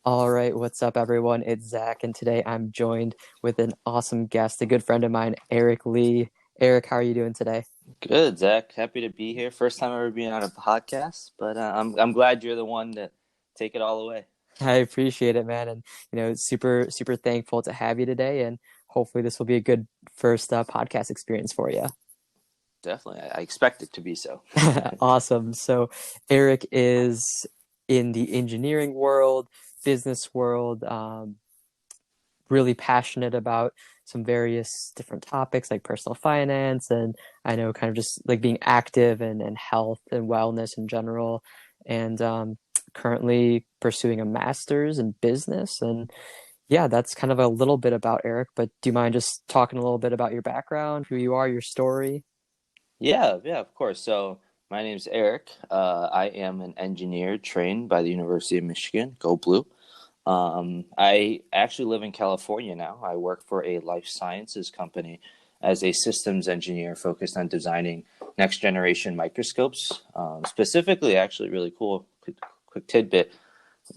All right, what's up, everyone? It's Zach, and today I'm joined with an awesome guest, a good friend of mine, Eric Lee. Eric, how are you doing today? Good, Zach. Happy to be here. First time ever being on a podcast, but I'm glad you're the one to take it all away. I appreciate it, man, and super thankful to have you today, and hopefully this will be a good first podcast experience for you. Definitely, I expect it to be so. Awesome. So, Eric is in the engineering world, business world, really passionate about some various different topics like personal finance and I know kind of just like being active and health and wellness in general. And currently pursuing a master's in business. And yeah, that's kind of a little bit about Eric. But do you mind just talking a little bit about your background, who you are, your story? Yeah, of course. So my name's Eric. I am an engineer trained by the University of Michigan. Go Blue. I actually live in California now. I work for a life sciences company as a systems engineer focused on designing next generation microscopes. Specifically, actually, really cool. Quick tidbit.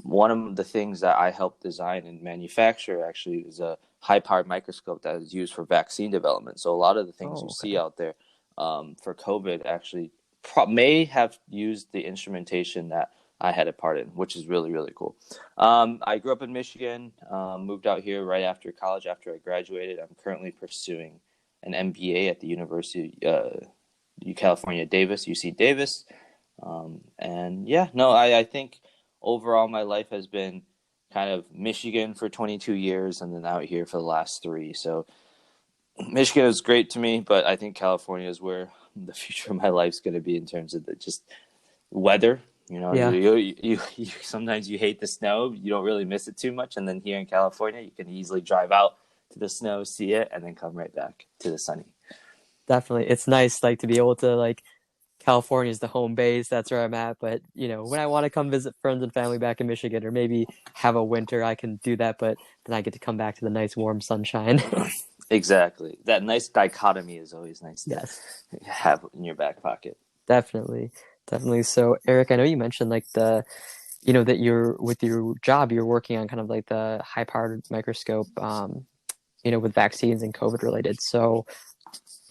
One of the things that I helped design and manufacture actually is a high powered microscope that is used for vaccine development. So a lot of the things you Oh, see okay. out there for COVID actually may have used the instrumentation that I had a part in, which is really, really cool. I grew up in Michigan, moved out here right after college, after I graduated. I'm currently pursuing an MBA at the University of California, Davis, UC Davis. And yeah, no, I think overall my life has been kind of Michigan for 22 years and then out here for the last three. So Michigan is great to me, but I think California is where the future of my life is going to be in terms of the just weather. You know, Yeah, you sometimes you hate the snow, you don't really miss it too much, and then here in California, you can easily drive out to the snow, see it, and then come right back to the sunny. definitely. It's nice like to be able to like California is the home base. That's where I'm at. But when I want to come visit friends and family back in Michigan, or maybe have a winter, I can do that. But then I get to come back to the nice warm sunshine. Exactly. That nice dichotomy is always nice to Yes, have in your back pocket. definitely, definitely. So, Eric, I know you mentioned like that you're with your job, you're working on kind of like the high-powered microscope, with vaccines and COVID related. So,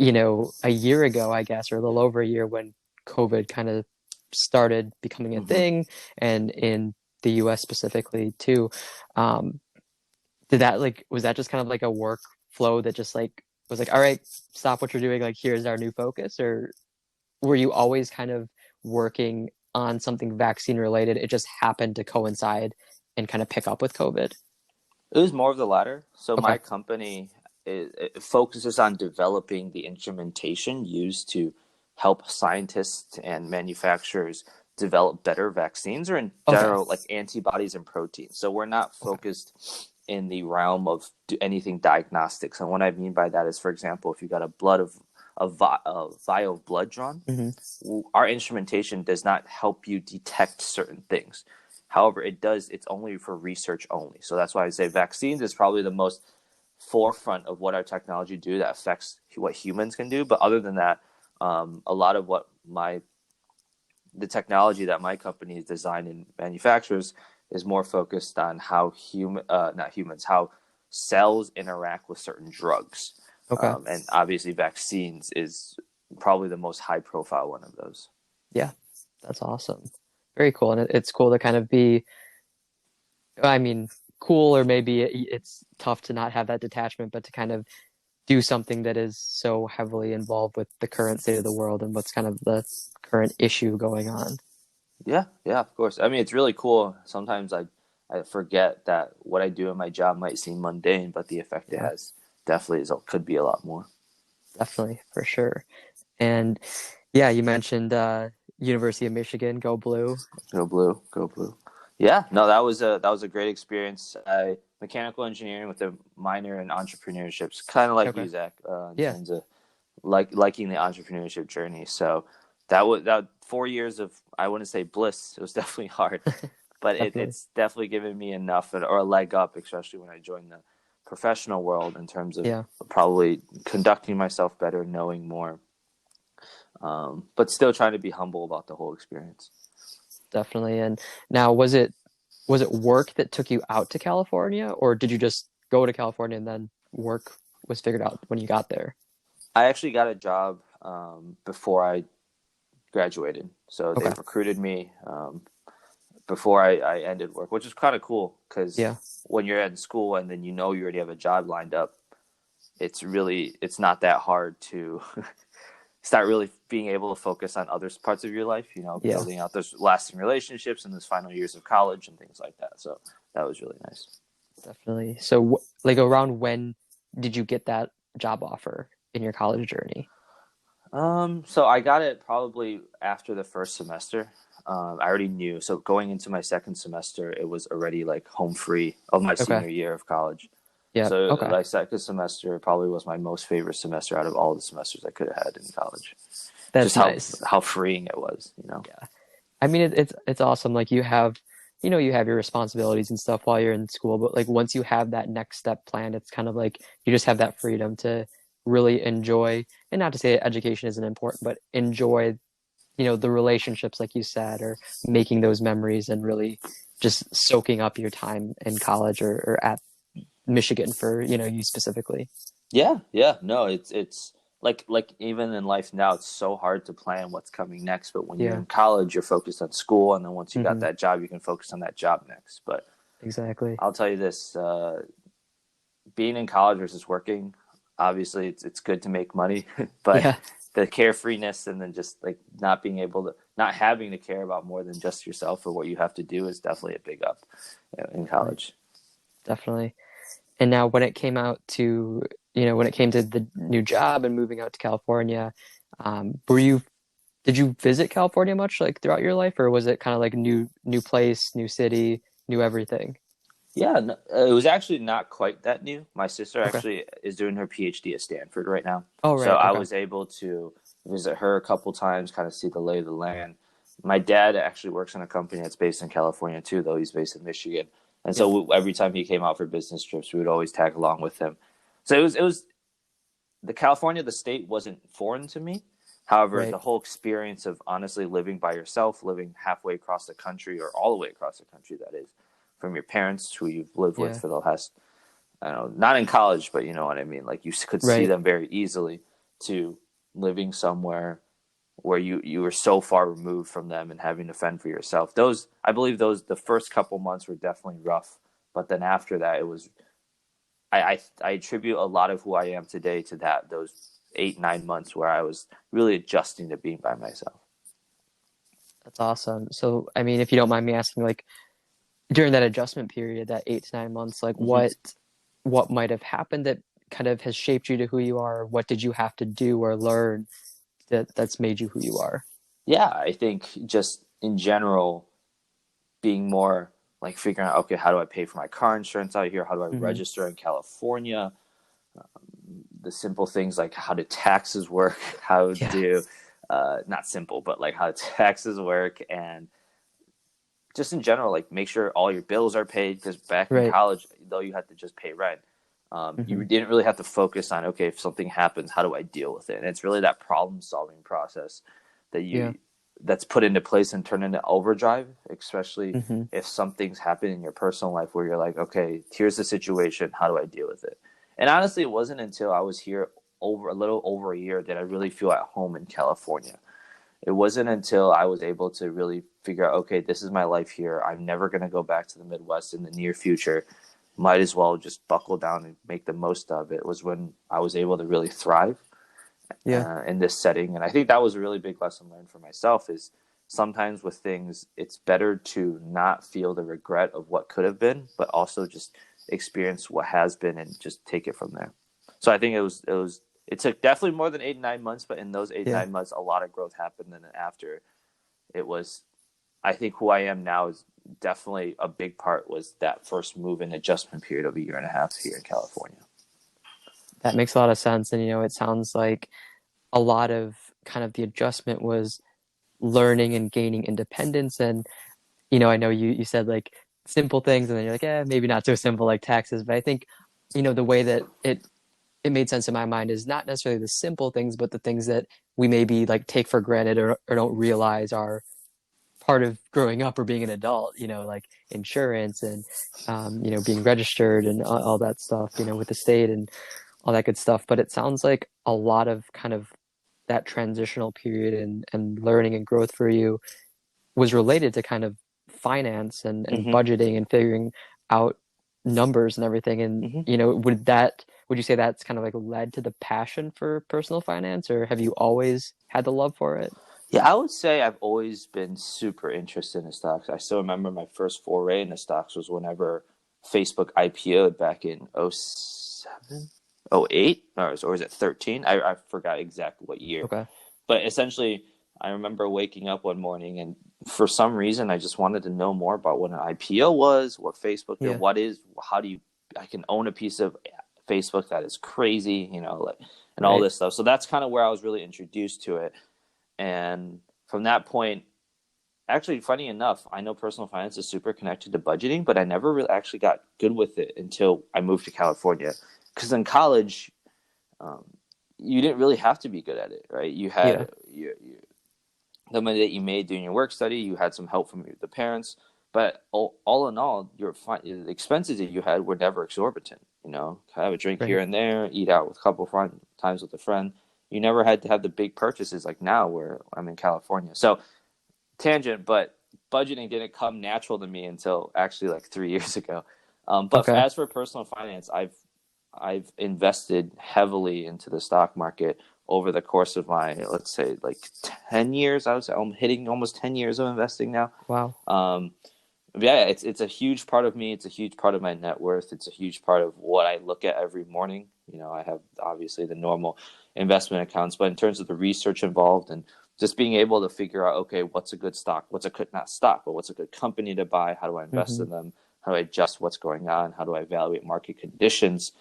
a year ago, I guess, or a little over a year when COVID kind of started becoming a Hmm. thing, and in the US specifically too, um, did that like was that just kind of like a workflow that just like was like, all right, stop what you're doing, like here's our new focus, or were you always kind of working on something vaccine related? It just happened to coincide and kind of pick up with COVID. It was more of the latter. So Okay. my company it focuses on developing the instrumentation used to help scientists and manufacturers develop better vaccines or in Okay. general like antibodies and proteins. So we're not Okay. focused in the realm of anything diagnostics. And what I mean by that is, for example, if you got a vial of blood drawn, Hmm. our instrumentation does not help you detect certain things. However, it's only for research only. So that's why I say vaccines is probably the most forefront of what our technology do that affects what humans can do. But other than that, a lot of the technology that my company is designed and manufactures is more focused on how not humans, how cells interact with certain drugs. Okay. And obviously vaccines is probably the most high profile one of those. Yeah, that's awesome. Very cool. And it's cool to kind of be, I mean, cool, or maybe it's tough to not have that detachment, but to kind of do something that is so heavily involved with the current state of the world and what's kind of the current issue going on. Yeah, of course. I mean, it's really cool. Sometimes I forget that what I do in my job might seem mundane, but the effect it Yeah, has definitely could be a lot more. definitely, for sure. And yeah, you mentioned University of Michigan, go blue. Go blue, go blue. Yeah, no, that was a great experience. Mechanical engineering with a minor in entrepreneurship, kind of like Okay. you, Zach, in Yeah. terms of liking the entrepreneurship journey. So that 4 years of, I wouldn't say bliss. It was definitely hard, but Definitely. it's definitely given me enough or a leg up, especially when I joined the professional world in terms of Yeah, probably conducting myself better, knowing more, but still trying to be humble about the whole experience. definitely. And now, was it was it work that took you out to California, or did you just go to California and then work was figured out when you got there? I actually got a job before I graduated, so they Okay. recruited me before I ended work, which is kind of cool because Yeah. when you're in school and then you already have a job lined up, it's not that hard to start really being able to focus on other parts of your life, Yeah. building out those lasting relationships in those final years of college and things like that. So that was really nice. Definitely. So, like, around when did you get that job offer in your college journey? So I got it probably after the first semester. I already knew. So going into my second semester, it was already like home free of my Okay. senior year of college. Yeah. So Okay. my second semester probably was my most favorite semester out of all the semesters I could have had in college. Just That's nice. how freeing it was. Yeah. I mean, it's awesome. Like you have your responsibilities and stuff while you're in school, but like once you have that next step planned, it's kind of like you just have that freedom to really enjoy, and not to say education isn't important, but enjoy, the relationships, like you said, or making those memories and really just soaking up your time in college or at Michigan for, you specifically. Yeah, yeah. No, it's like even in life now, it's so hard to plan what's coming next. But when you're Yeah. in college, you're focused on school, and then once you got Hmm. that job, you can focus on that job next. But Exactly. I'll tell you this: being in college versus working, obviously, it's good to make money, but Yeah. the carefreeness and then just like not having to care about more than just yourself or what you have to do is definitely a big up in Definitely. college. Definitely. And now when it came to the new job and moving out to California, did you visit California much like throughout your life, or was it kind of like new place, new city, new everything? Yeah, no, it was actually not quite that new. My sister Okay. actually is doing her PhD at Stanford right now. Oh, So right. I Okay. was able to visit her a couple times, kind of see the lay of the land. My dad actually works in a company that's based in California too, though he's based in Michigan. And Yeah. so every time he came out for business trips, we would always tag along with him. So it was the California, the state wasn't foreign to me. However, Right. the whole experience of honestly living by yourself, living halfway across the country or all the way across the country, that is, from your parents who you've lived with Yeah. for the last, I don't know, not in college, but you know what I mean. Like you could see Right. them very easily to living somewhere where you were so far removed from them and having to fend for yourself. I believe the first couple months were definitely rough, but then after that, it was I attribute a lot of who I am today to those 8 9 months where I was really adjusting to being by myself. That's awesome. So, I mean, if you don't mind me asking, like during that adjustment period, that 8 to 9 months, like Mm-hmm. what might have happened that kind of has shaped you to who you are? What did you have to do or learn that's made you who you are? Yeah, I think just in general, being more like figuring out, okay, how do I pay for my car insurance out here? How do I Hmm. register in California? The simple things like how do taxes work? How Yeah. do not simple, but like how taxes work, and just in general, like make sure all your bills are paid. Because back in Right. college, though you had to just pay rent, you Hmm. didn't really have to focus on, okay, if something happens, how do I deal with it? And it's really that problem solving process that Yeah. that's put into place and turned into overdrive, especially Hmm. if something's happened in your personal life where you're like, okay, here's the situation, how do I deal with it? And honestly, it wasn't until I was here over a little over a year that I really feel at home in California. It wasn't until I was able to really figure out, okay, this is my life here. I'm never going to go back to the Midwest in the near future. Might as well just buckle down and make the most of it, was when I was able to really thrive Yeah. in this setting. And I think that was a really big lesson learned for myself is sometimes with things, it's better to not feel the regret of what could have been, but also just experience what has been and just take it from there. So I think it took definitely more than 8 9 months, but in those eight Yeah. nine months, a lot of growth happened. And then after, it was, I think who I am now is definitely a big part was that first move and adjustment period of a year and a half here in California. That makes a lot of sense. And, it sounds like a lot of kind of the adjustment was learning and gaining independence. And, I know you said like simple things and then you're like, maybe not so simple like taxes. But I think, the way that it made sense in my mind is not necessarily the simple things, but the things that we maybe like take for granted or don't realize are part of growing up or being an adult, like insurance and, being registered and all that stuff, with the state and all that good stuff. But it sounds like a lot of kind of that transitional period and learning and growth for you was related to kind of finance and Hmm. budgeting and figuring out numbers and everything. And, Hmm. would you say that's kind of like led to the passion for personal finance, or have you always had the love for it? Yeah, I would say I've always been super interested in stocks. I still remember my first foray into stocks was whenever Facebook IPO'd back in '07, '08, or is it 13? I forgot exactly what year. Okay. But essentially, I remember waking up one morning and for some reason, I just wanted to know more about what an IPO was, what Facebook did, Yeah. how do you, I can own a piece of Facebook that is crazy, like, and all Right. this stuff. So that's kind of where I was really introduced to it. And from that point, actually, funny enough, I know personal finance is super connected to budgeting, but I never really actually got good with it until I moved to California. Because in college, um, you didn't really have to be good at it, right? You Yeah. had the money that you made doing your work study, you had some help from the parents, but all in all, the expenses that you had were never exorbitant. Have a drink here Right. and there, eat out with a couple of times with a friend. You never had to have the big purchases like now, where I'm in California. So tangent, but budgeting didn't come natural to me until actually like 3 years ago. But Okay. as for personal finance, I've invested heavily into the stock market over the course of my, let's say, like 10 years. I was hitting almost 10 years of investing now. Wow. Um, yeah, it's a huge part of me. It's a huge part of my net worth. It's a huge part of what I look at every morning. I have obviously the normal investment accounts, but in terms of the research involved and just being able to figure out, okay, what's a good stock? What's a good, not stock, but what's a good company to buy? How do I invest Hmm. in them? How do I adjust what's going on? How do I evaluate market conditions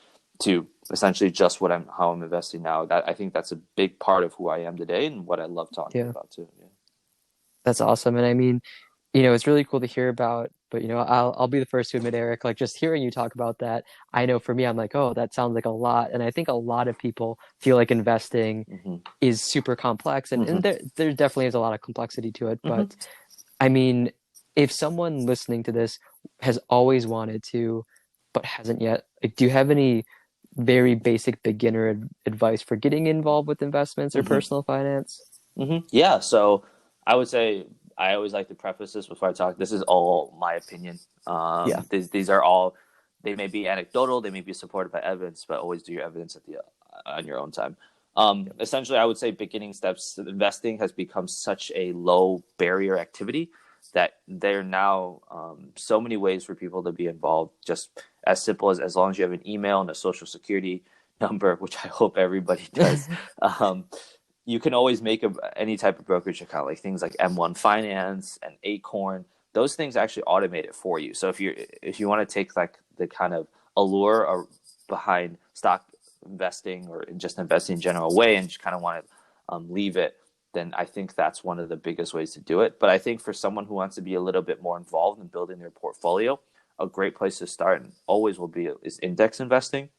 to essentially adjust how I'm investing now? I think that's a big part of who I am today and what I love talking Yeah. about too. Yeah. That's awesome. And I mean, it's really cool to hear about, but I'll be the first to admit, Eric, like just hearing you talk about that, I know for me, I'm like, oh, that sounds like a lot. And I think a lot of people feel like investing Hmm. is super complex, and Hmm. there definitely is a lot of complexity to it. Hmm. But I mean, if someone listening to this has always wanted to, but hasn't yet, like, do you have any very basic beginner advice for getting involved with investments or Hmm. personal finance? Yeah, so I would say I always like to preface this before I talk. This is all my opinion. Yeah. These are all, they may be anecdotal, they may be supported by evidence, but always do your evidence on your own time. Yep. Essentially, I would say beginning steps investing has become such a low barrier activity that there are now so many ways for people to be involved. Just as simple as long as you have an email and a social security number, which I hope everybody does. Um, you can always make any type of brokerage account, like things like M1 Finance and Acorn. Those things actually automate it for you. So if you want to take like the kind of allure behind stock investing or just investing in general way and just kind of want to leave it, then I think that's one of the biggest ways to do it. But I think for someone who wants to be a little bit more involved in building their portfolio, a great place to start and always will be is index investing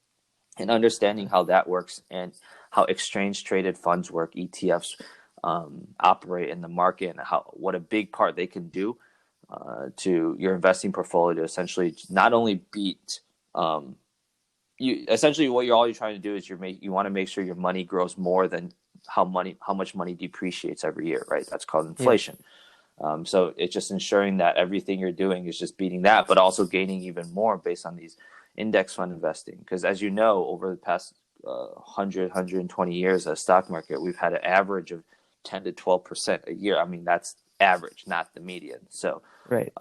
and understanding how that works and how exchange traded funds work, ETFs operate in the market, and what a big part they can do to your investing portfolio to essentially not only beat you. Essentially, what you're trying to do is you want to make sure your money grows more than how much money depreciates every year, right? That's called Yeah. inflation. So it's just ensuring that everything you're doing is just beating that, but also gaining even more based on these index fund investing. Because as you know, over the past 120 years of stock market, we've had an average of 10 to 12% a year. I mean, that's average, not the median. So Right.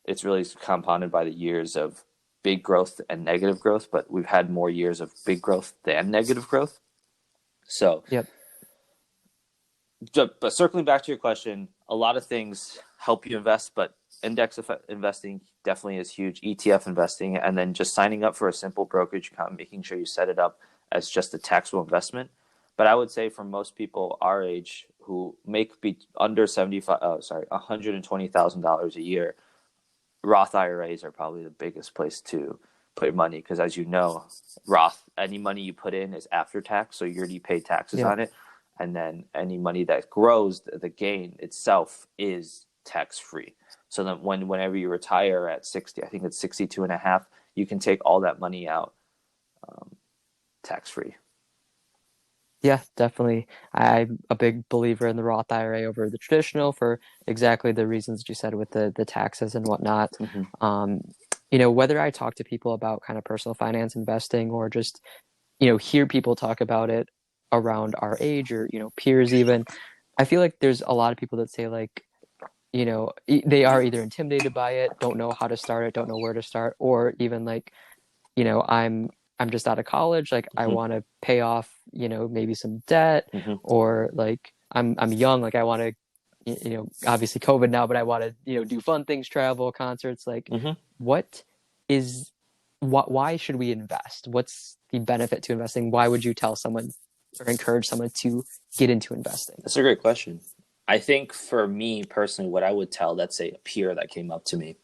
it's really compounded by the years of big growth and negative growth, but we've had more years of big growth than negative growth. So Yep. but circling back to your question, a lot of things help you invest, but investing definitely is huge. ETF investing, and then just signing up for a simple brokerage account, making sure you set it up as just a taxable investment. But I would say for most people our age who make be under $120,000 a year, Roth IRAs are probably the biggest place to put your money because, as you know, Roth, any money you put in is after tax, so you already pay taxes Yep. on it, and then any money that grows, the gain itself is tax free. So that whenever you retire at 60, I think it's 62 and a half, you can take all that money out tax free. Yeah, definitely. I'm a big believer in the Roth IRA over the traditional for exactly the reasons that you said with the taxes and whatnot. Mm-hmm. Um, whether I talk to people about kind of personal finance investing or just, hear people talk about it around our age or, peers even, I feel like there's a lot of people that say like, they are either intimidated by it, don't know how to start it, don't know where to start, or even like, I'm just out of college, like I Mm-hmm. want to pay off, maybe some debt, Mm-hmm. or like I'm young, like I want to, obviously COVID now, but I want to, do fun things, travel, concerts. Like, Mm-hmm. what is why should we invest? What's the benefit to investing? Why would you tell someone or encourage someone to get into investing? That's a great question. I think for me personally, what I would tell, let's say a peer that came up to me,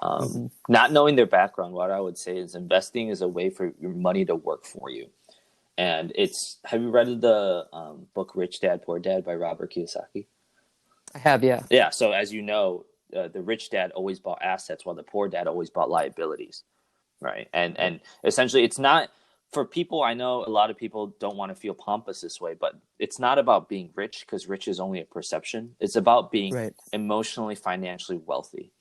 Mm-hmm. not knowing their background, what I would say is investing is a way for your money to work for you. And have you read the book Rich Dad, Poor Dad by Robert Kiyosaki? I have, yeah. Yeah. So as you know, the rich dad always bought assets while the poor dad always bought liabilities. Right. Right. And essentially it's not for people. I know a lot of people don't want to feel pompous this way, but it's not about being rich because rich is only a perception. It's about being Right. emotionally, financially wealthy.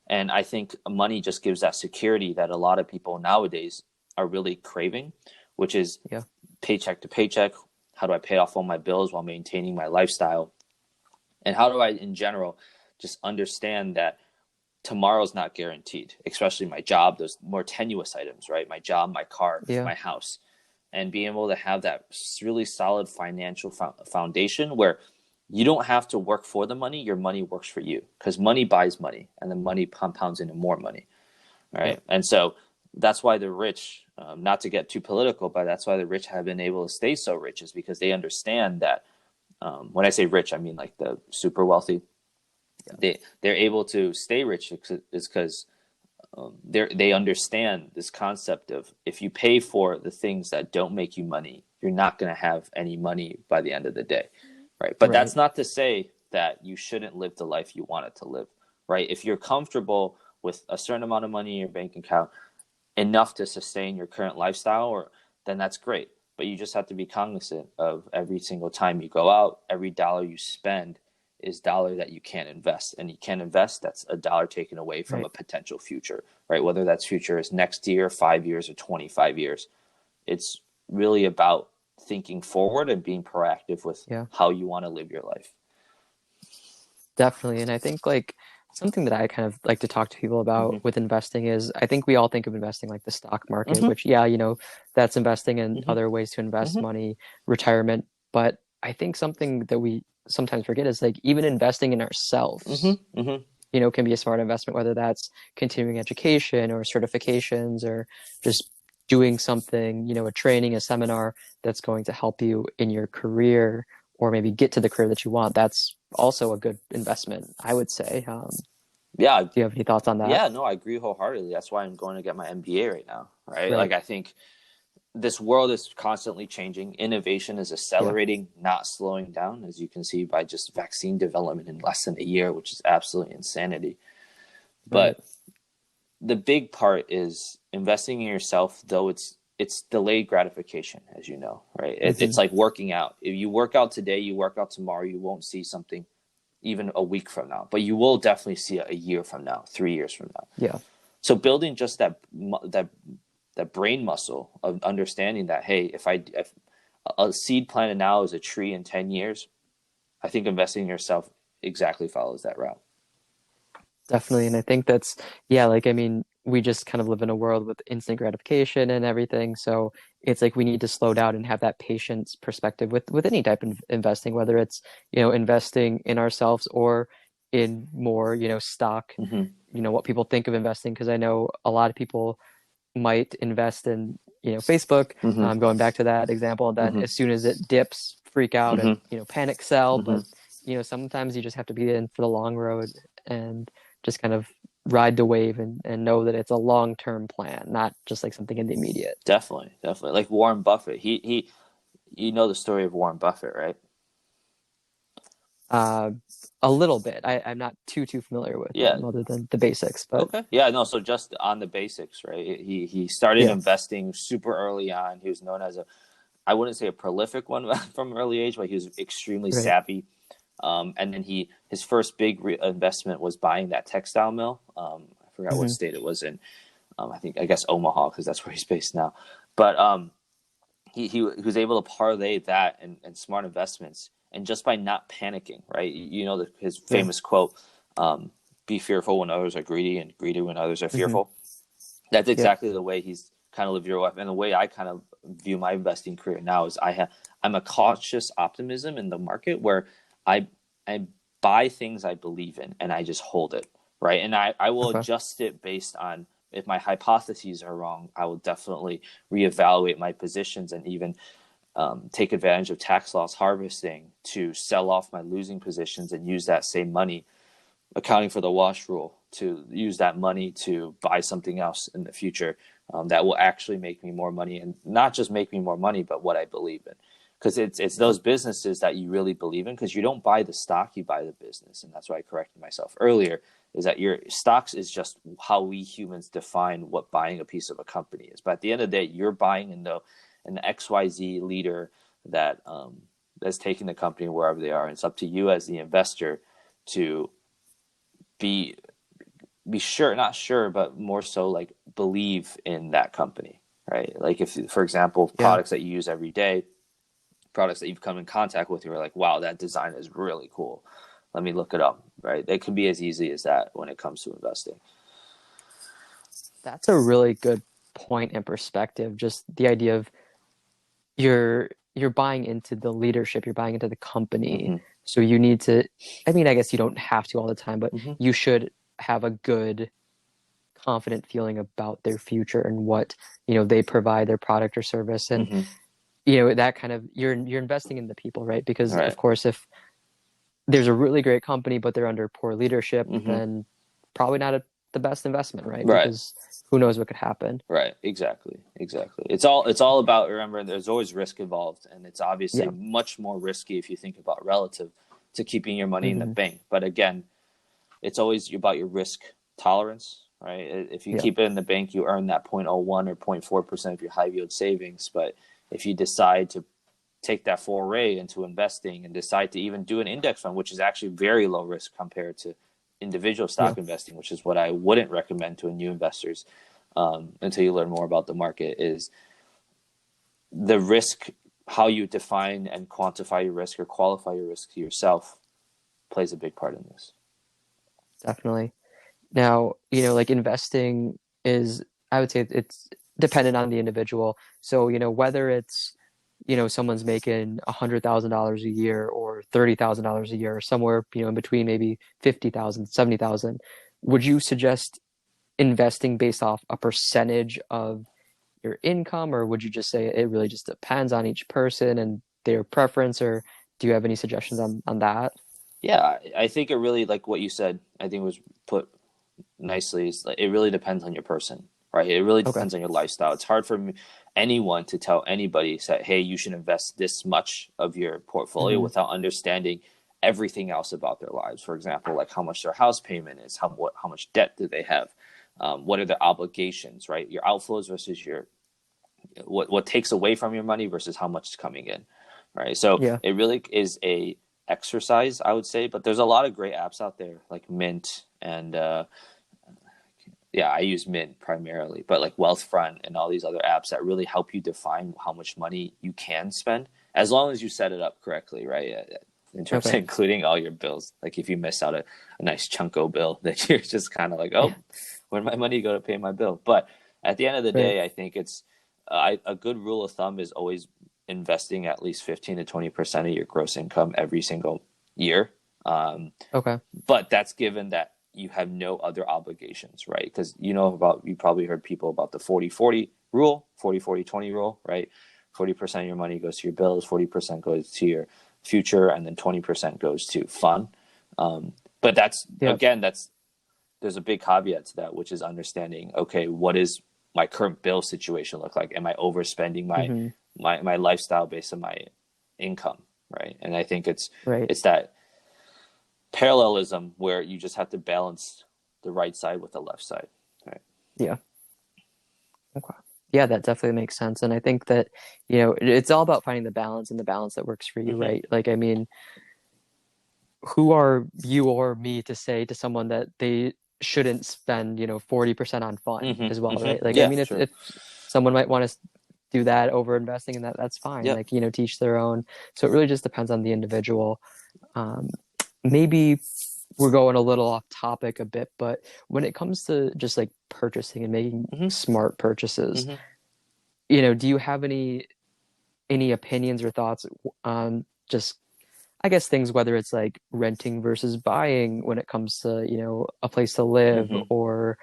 And I think money just gives that security that a lot of people nowadays are really craving, which is Yeah. paycheck to paycheck. How do I pay off all my bills while maintaining my lifestyle? And how do I, in general, just understand that tomorrow's not guaranteed, especially my job, those more tenuous items, right? My job, my car, Yeah. my house, and being able to have that really solid financial foundation where you don't have to work for the money, your money works for you because money buys money and the money compounds into more money, right? Yep. And so that's why the rich, not to get too political, but that's why the rich have been able to stay so rich is because they understand that when I say rich, I mean like the super wealthy. Yeah. They're able to stay rich is because they understand this concept of if you pay for the things that don't make you money, you're not going to have any money by the end of the day, right? But Right. that's not to say that you shouldn't live the life you wanted to live, right? If you're comfortable with a certain amount of money in your bank account, enough to sustain your current lifestyle, or then that's great. But you just have to be cognizant of every single time you go out, every dollar you spend is dollar that you can't invest, and you can't invest. That's a dollar taken away from Right. a potential future, right? Whether that future is next year, 5 years, or 25 years. It's really about thinking forward and being proactive with Yeah. how you want to live your life. Definitely. And I think like something that I kind of like to talk to people about Mm-hmm. with investing is I think we all think of investing like the stock market, Mm-hmm. which, yeah, that's investing in Mm-hmm. other ways to invest Mm-hmm. money, retirement. But I think something that we sometimes forget is like even investing in ourselves, Mm-hmm. Mm-hmm. can be a smart investment, whether that's continuing education or certifications or just doing something, a training, a seminar that's going to help you in your career or maybe get to the career that you want. That's also a good investment, I would say. Yeah. Do you have any thoughts on that? Yeah, no, I agree wholeheartedly. That's why I'm going to get my MBA right now, right? Like, Right. I think this world is constantly changing. Innovation is Yeah. accelerating, not slowing down, as you can see by just vaccine development in less than a year, which is absolutely insanity. Right. But the big part is investing in yourself, though it's delayed gratification, as you know, right? It's Mm-hmm. like working out. If you work out today, you work out tomorrow, you won't see something even a week from now, but you will definitely see it a year from now, 3 years from now. Yeah. So building just that brain muscle of understanding that, hey, if a seed planted now is a tree in 10 years, I think investing in yourself exactly follows that route. Definitely. And I think that's, yeah, like, I mean, we just kind of live in a world with instant gratification and everything. So it's like we need to slow down and have that patience perspective with any type of investing, whether it's, investing in ourselves or in more, stock, Mm-hmm. what people think of investing. Because I know a lot of people might invest in, Facebook, Mm-hmm. going back to that example, and then Mm-hmm. as soon as it dips, freak out Mm-hmm. and, panic sell. Mm-hmm. But, sometimes you just have to be in for the long road and just kind of ride the wave and know that it's a long-term plan, not just like something in the immediate. Definitely, definitely. Like Warren Buffett, you know the story of Warren Buffett, right? Uh, a little bit. I'm not too familiar with Yeah. them other than the basics, but Okay. Yeah, no, so just on the basics, right? He started yeah, investing super early on. He was known as a, I wouldn't say a prolific one from an early age, but he was extremely right. savvy. And then his first big investment was buying that textile mill. I forgot what Hmm. state it was in. I guess Omaha, because that's where he's based now. But he was able to parlay that and smart investments, and just by not panicking, right? You know his Yeah. famous quote, "Be fearful when others are greedy, and greedy when others are Hmm. fearful." That's Yeah. exactly the way he's kind of lived your life, and the way I kind of view my investing career now is I'm a cautious optimism in the market where I I buy things I believe in and I just hold it, right? And I will Okay. adjust it based on if my hypotheses are wrong. I will definitely reevaluate my positions and even take advantage of tax loss harvesting to sell off my losing positions and use that same money, accounting for the wash rule, to use that money to buy something else in the future that will actually make me more money, and not just make me more money, but what I believe in. Because it's Yeah. those businesses that you really believe in. Because you don't buy the stock, you buy the business, and that's why I corrected myself earlier. Is that your stocks is just how we humans define what buying a piece of a company is. But at the end of the day, you're buying in the XYZ leader that that's taking the company wherever they are. And it's up to you as the investor to be be sure, not sure, but more so like believe in that company, right? Like if, for example, Yeah. products that you use every day, products that you've come in contact with, you're like, wow, that design is really cool. Let me look it up, right? They could be as easy as that when it comes to investing. That's a really good point and perspective. Just the idea of you're buying into the leadership, you're buying into the company. Mm-hmm. So you need to, I mean, I guess you don't have to all the time, but Mm-hmm. you should have a good, confident feeling about their future and what, they provide their product or service. And, Mm-hmm. that kind of you're investing in the people, right? All Because of right. course, if there's a really great company, but they're under poor leadership, Mm-hmm. then probably not the best investment, right? Right. Because who knows what could happen. Right, exactly, exactly. It's all about, remember, there's always risk involved, and it's obviously Yeah. much more risky if you think about relative to keeping your money in the Hmm. bank. But again, it's always about your risk tolerance, right? If you Yeah. keep it in the bank, you earn that 0.01 or 0.4% of your high yield savings. But if you decide to take that foray into investing and decide to even do an index fund, which is actually very low risk compared to individual Yeah. stock investing, which is what I wouldn't recommend to new investors until you learn more about the market, is the risk, how you define and quantify your risk or qualify your risk to yourself plays a big part in this. Definitely. Now, like investing is, I would say it's dependent on the individual. So, whether it's, someone's making $100,000 a year or $30,000 a year, or somewhere, in between, maybe 50,000, 70,000, would you suggest investing based off a percentage of your income, or would you just say it really just depends on each person and their preference, or do you have any suggestions on that? Yeah, I think it really, like what you said, I think it was put nicely, is like, it really depends on your person, right? It really Okay. depends on your lifestyle. It's hard for anyone to tell anybody that, hey, you should invest this much of your portfolio Hmm. without understanding everything else about their lives. For example, like how much their house payment is, how much debt do they have, what are their obligations, right? Your outflows versus your what takes away from your money versus how much is coming in, right? So Yeah. it really is a exercise, I would say. But there's a lot of great apps out there like Mint and yeah, I use Mint primarily, but like Wealthfront and all these other apps that really help you define how much money you can spend, as long as you set it up correctly, right? In terms of Okay. including all your bills. Like if you miss out a nice chunko bill, then you're just kind of like, oh, Yeah. where'd my money go to pay my bill? But at the end of the Right. day, I think it's a good rule of thumb is always investing at least 15 to 20% of your gross income every single year. Um, Okay. but that's given that you have no other obligations, right? Because you probably heard people about the 40-40 rule, 40-40-20 rule, right? 40% of your money goes to your bills, 40% goes to your future, and then 20% goes to fun. But that's, Yeah. again, there's a big caveat to that, which is understanding, okay, what is my current bill situation look like? Am I overspending Hmm. my lifestyle based on my income, right? And I think Right. it's that parallelism where you just have to balance the right side with the left side, right? Yeah. Okay. Yeah, that definitely makes sense. And I think that, it's all about finding the balance and the balance that works for you, Mm-hmm. right? Like, I mean, who are you or me to say to someone that they shouldn't spend, 40% on fun as Mm-hmm. well, Mm-hmm. right? Like, I Yeah, mean, if sure. someone might want to do that over investing in that, that's fine. Yep. Like, teach their own. So it really just depends on the individual. Um, Maybe we're going a little off topic a bit, but when it comes to just like purchasing and making Mm-hmm. smart purchases, Mm-hmm. do you have any opinions or thoughts on just, I guess, things, whether it's like renting versus buying when it comes to, a place to live, Mm-hmm. or,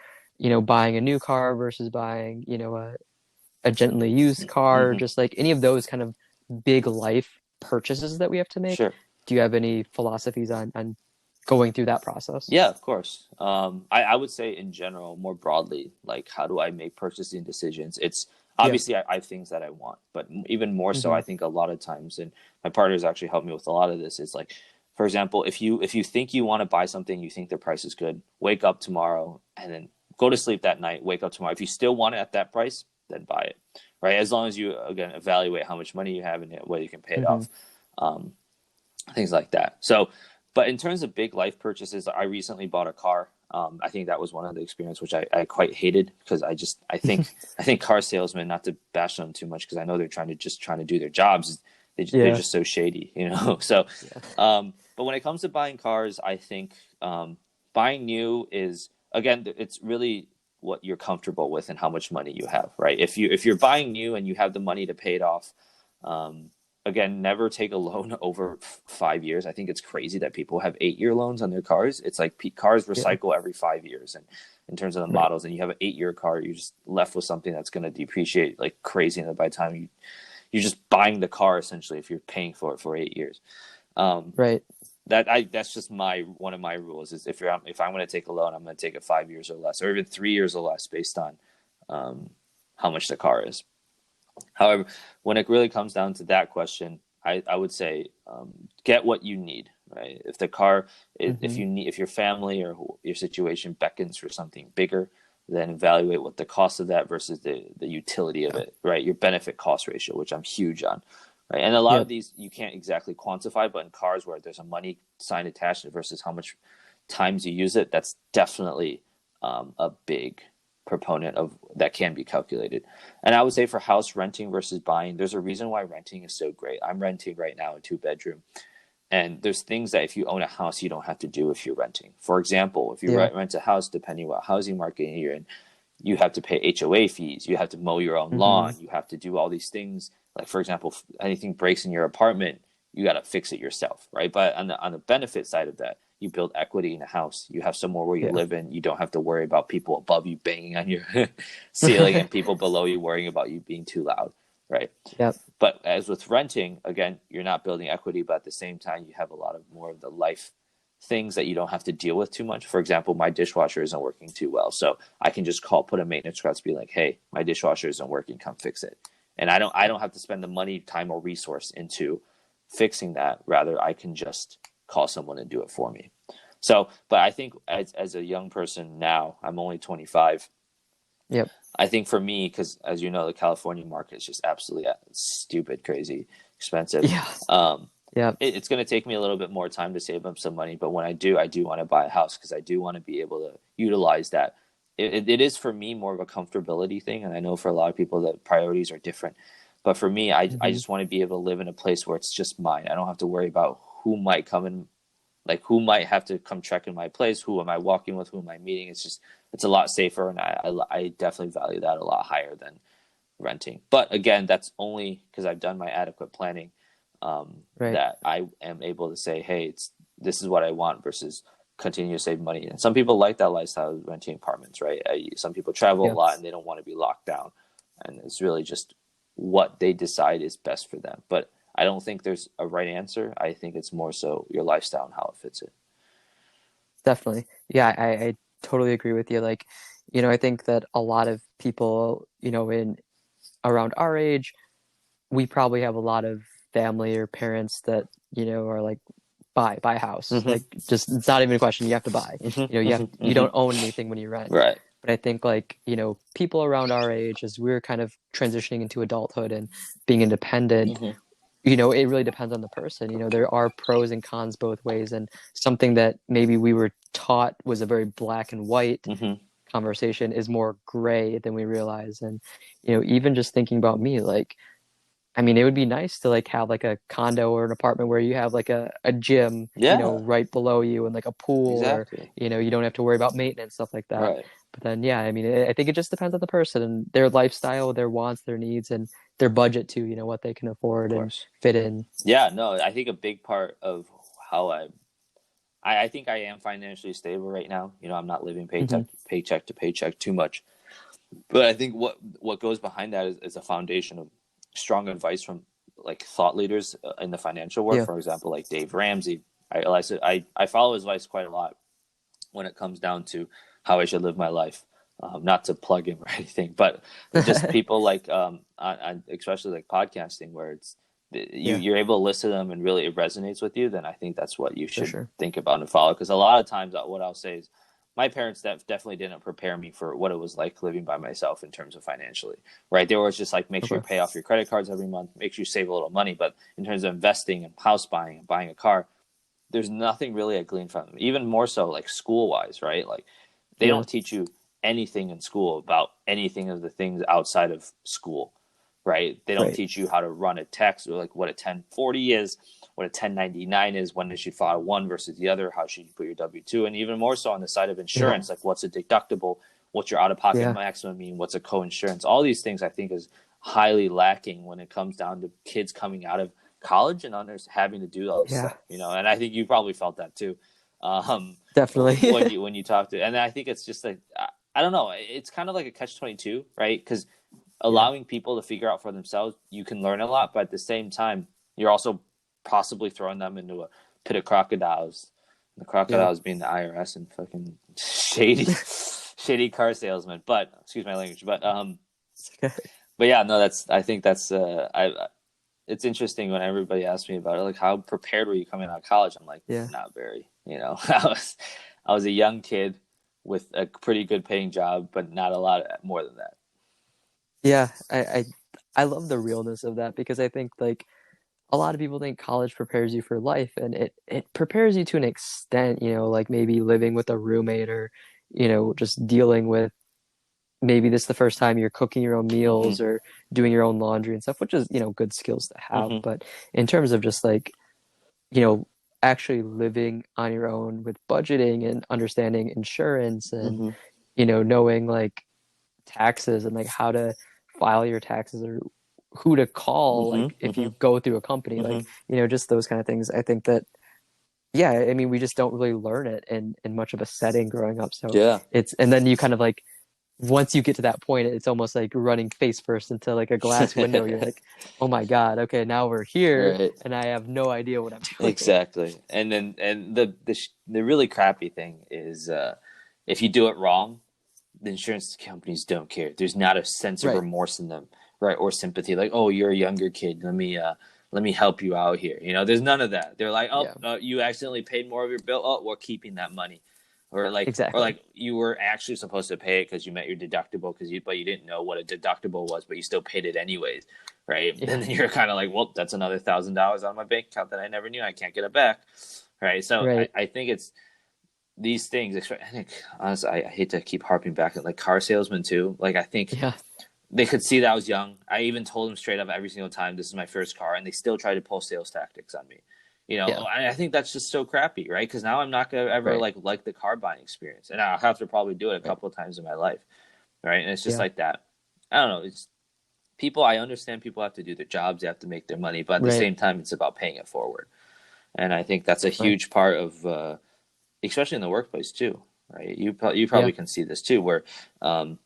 buying a new car versus buying, a gently used car, Mm-hmm. just like any of those kind of big life purchases that we have to make? Sure. Do you have any philosophies on going through that process? Yeah, of course. I would say in general, more broadly, like how do I make purchasing decisions? It's Yeah. obviously I have things that I want, but even more so, Hmm. I think a lot of times, and my partners actually helped me with a lot of this. Is like, for example, if you think you want to buy something, you think the price is good, wake up tomorrow and then go to sleep that night. Wake up tomorrow. If you still want it at that price, then buy it, right? As long as you again evaluate how much money you have and whether you can pay it Hmm. off. Um, Things like that. So, but in terms of big life purchases, I recently bought a car. I think that was one of the experience which I quite hated because I think car salesmen, not to bash them too much because I know they're trying to do their jobs. They're Yeah. just so shady, you know. So, Yeah. but when it comes to buying cars, I think buying new is again it's really what you're comfortable with and how much money you have, right? If you're buying new and you have the money to pay it off, um, again, never take a loan over 5 years. I think it's crazy that people have 8-year loans on their cars. It's like cars Yeah. recycle every 5 years, and in terms of the Right. models, and you have an 8-year car, you're just left with something that's going to depreciate like crazy. And by the time you're just buying the car essentially if you're paying for it for 8 years. Um, Right. that's just my one of my rules is if I'm going to take a loan, I'm going to take it 5 years or less, or even 3 years or less, based on um, how much the car is. However, when it really comes down to that question, I would say get what you need, right? If the car, if Hmm. you need, if your family or your situation beckons for something bigger, then evaluate what the cost of that versus the utility of Yeah. it, right? Your benefit cost ratio, which I'm huge on, right? And a lot of Yep. these you can't exactly quantify, but in cars where there's a money sign attached versus how much times you use it, that's definitely a big proponent of that can be calculated. And I would say for house renting versus buying, there's a reason why renting is so great. I'm renting right now a 2 bedroom. And there's things that if you own a house, you don't have to do if you're renting. For example, if you Yeah. rent a house, depending what housing market you're in, you have to pay HOA fees. You have to mow your own Hmm. lawn. You have to do all these things. Like, for example, if anything breaks in your apartment, you got to fix it yourself, right? But on the benefit side of that, you build equity in a house. You have somewhere where you Yeah. live in. You don't have to worry about people above you banging on your ceiling and people below you worrying about you being too loud, right? Yep. But as with renting, again, you're not building equity, but at the same time, you have a lot of more of the life things that you don't have to deal with too much. For example, my dishwasher isn't working too well, so I can just put a maintenance request, be like, "Hey, my dishwasher isn't working, come fix it." And I don't have to spend the money, time, or resource into fixing that. Rather, I can just call someone and do it for me. So, but I think as a young person now, I'm only 25. Yep. I think for me, because as you know, the California market is just absolutely stupid, crazy, expensive. Yeah. Um, Yep. it's going to take me a little bit more time to save up some money, but when I do want to buy a house because I do want to be able to utilize that. It is for me more of a comfortability thing, and I know for a lot of people the priorities are different. But for me, I Hmm. just want to be able to live in a place where it's just mine. I don't have to worry about who might come in, like who might have to come check in my place, who am I walking with, who am I meeting. It's a lot safer, and I definitely value that a lot higher than renting. But again, that's only because I've done my adequate planning, Right. that I am able to say, hey, this is what I want versus continue to save money. And some people like that lifestyle of renting apartments, right? Some people travel a Yep. lot and they don't want to be locked down, and it's really just what they decide is best for them. But I don't think there's a right answer. I think it's more so your lifestyle and how it fits it. Definitely. Yeah, I totally agree with you. Like, I think that a lot of people, in around our age, we probably have a lot of family or parents that, are like buy a house. Mm-hmm. Like, just, it's not even a question. You have to buy. Mm-hmm. Mm-hmm. You don't Mm-hmm. own anything when you rent. Right. But I think, like, people around our age, as we're kind of transitioning into adulthood and being independent, Mm-hmm. it really depends on the person. There are pros and cons both ways, and something that maybe we were taught was a very black and white Mm-hmm. conversation is more gray than we realize. And even just thinking about me, like, I mean, it would be nice to like have like a condo or an apartment where you have like a gym, Yeah. right below you, and like a pool, or Exactly. you don't have to worry about maintenance, stuff like that. Right. But then, yeah, I mean, I think it just depends on the person and their lifestyle, their wants, their needs, and their budget too. What they can Of afford and course. fit in. Yeah. No, I think a big part of how I think I am financially stable right now. I'm not living Hmm. paycheck to paycheck too much. But I think what goes behind that is a foundation of strong advice from like thought leaders in the financial world. Yeah, For example, like Dave Ramsey. I follow his advice quite a lot when it comes down to how I should live my life. Not to plug him or anything, but just people like especially like podcasting where it's yeah, you're able to listen to them and really it resonates with you. Then I think that's what you for should sure. think about and follow. Because a lot of times, what I'll say is my parents definitely didn't prepare me for what it was like living by myself in terms of financially, right? They were just like, make sure you Okay. pay off your credit cards every month, make sure you save a little money. But in terms of investing and house buying and buying a car, there's nothing really I glean from them. Even more so, like school wise, right? Like they Yeah, don't teach you anything in school about anything of the things outside of school, right? They don't right. teach you how to run a tax or like what a 1040 is, what a 1099 is, when you should file one versus the other, how should you put your W-2, and even more so on the side of Yeah, insurance, like what's a deductible, what's your out-of-pocket yeah, maximum mean, what's a co-insurance. All these things I think is highly lacking when it comes down to kids coming out of college and having to do all this yeah, stuff. And I think you probably felt that too. Um, definitely. when you talk to, and I think it's just like I don't know, it's kind of like a catch-22, right? Because Yeah, allowing people to figure out for themselves, you can learn a lot, but at the same time, you're also possibly throwing them into a pit of crocodiles. The yeah. crocodiles being the IRS and fucking shady car salesman. But excuse my language. But yeah, no, I think that's I. It's interesting when everybody asks me about it, like how prepared were you coming out of college? I'm like, Yeah, not very. I was a young kid with a pretty good paying job, but not a lot more than that. yeah. I love the realness of that, because I think, like, a lot of people think college prepares you for life, and it prepares you to an extent, like maybe living with a roommate, or just dealing with, maybe this is the first time you're cooking your own Mm-hmm. meals or doing your own laundry and stuff, which is, good skills to have. Mm-hmm. But in terms of just like, you know, actually living on your own with budgeting and understanding insurance, and, Mm-hmm. knowing like taxes and like how to file your taxes, or who to call, like Mm-hmm. if Mm-hmm. you go through a company, Mm-hmm. like, just those kind of things. I think that, yeah, I mean, we just don't really learn it in much of a setting growing up. So Yeah. and then you kind of like, once you get to that point, it's almost like running face first into like a glass window. You're like, oh my God, okay, now we're here Right. and I have no idea what I'm doing. Exactly. And the really crappy thing is if you do it wrong, the insurance companies don't care. There's not a sense of Right. remorse in them, right, or sympathy. Like, oh, you're a younger kid. Let me help you out here. There's none of that. They're like, oh, Yeah, you accidentally paid more of your bill. Oh, we're keeping that money. Or exactly. like you were actually supposed to pay it because you met your deductible but you didn't know what a deductible was, but you still paid it anyways, right? Yeah, And then you're kind of like, well, that's another $1,000 on my bank account that I never knew. I can't get it back, right? So I, right. I think it's these things. I think honestly, I hate to keep harping back on like car salesmen too. Like I think Yeah, they could see that I was young. I even told them straight up every single time, this is my first car, and they still try to pull sales tactics on me. yeah, I think that's just so crappy, right? Because now I'm not gonna ever right, like the car buying experience, and I'll have to probably do it a right. couple of times in my life, right? And it's just Yeah, like that. I don't know. It's people. I understand people have to do their jobs, they have to make their money, but at the right. same time, it's about paying it forward. And I think that's a Definitely. huge part of, especially in the workplace too, right? You Yeah, probably can see this too, where um,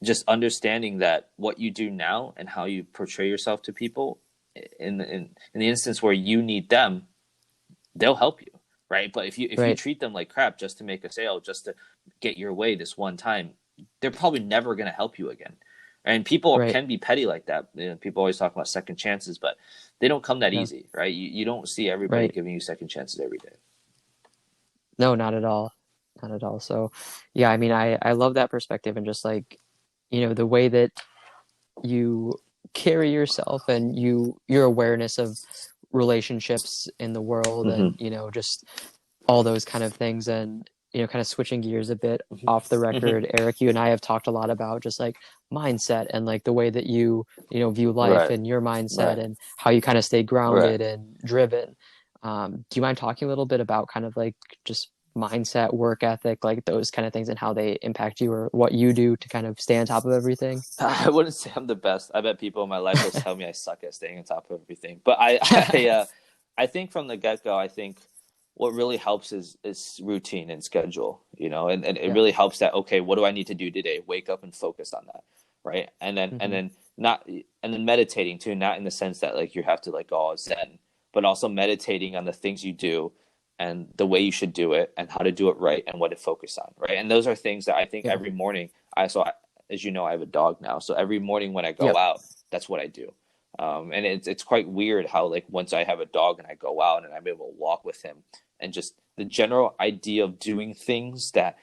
just understanding that what you do now and how you portray yourself to people in the instance where you need them, they'll help you, right? But if you right. treat them like crap just to make a sale, just to get your way this one time, they're probably never going to help you again, And people Right. can be petty like that. You know, people always talk about second chances, but they don't come that Yeah. easy, right? You don't see everybody Right. giving you second chances every day. No, not at all. Not at all. So, yeah, I mean, I love that perspective and just like, the way that you carry yourself and your awareness of relationships in the world Mm-hmm. and, just all those kind of things and, kind of switching gears a bit off the Mm-hmm. Mm-hmm. record. Eric, you and I have talked a lot about just like mindset and like the way that view life Right. and your mindset Right. and how you kind of stay Right. grounded and driven. Do you mind talking a little bit about kind of like just mindset, work ethic, like those kind of things and how they impact you or what you do to kind of stay on top of everything? I wouldn't say I'm the best. I bet people in my life will tell me I suck at staying on top of everything. But I think from the get go, I think what really helps is routine and schedule, and it Yeah. really helps that, okay, what do I need to do today? Wake up and focus on that. Right. And Hmm. then not, and then meditating too, not in the sense that like you have to like go all zen, but also meditating on the things you do and the way you should do it and how to do it right and what to focus on. Right. And those are things that I think Yeah. every morning as you know, I have a dog now. So every morning when I go Yep. out, that's what I do. And it's quite weird how like once I have a dog and I go out and I'm able to walk with him and just the general idea of doing things that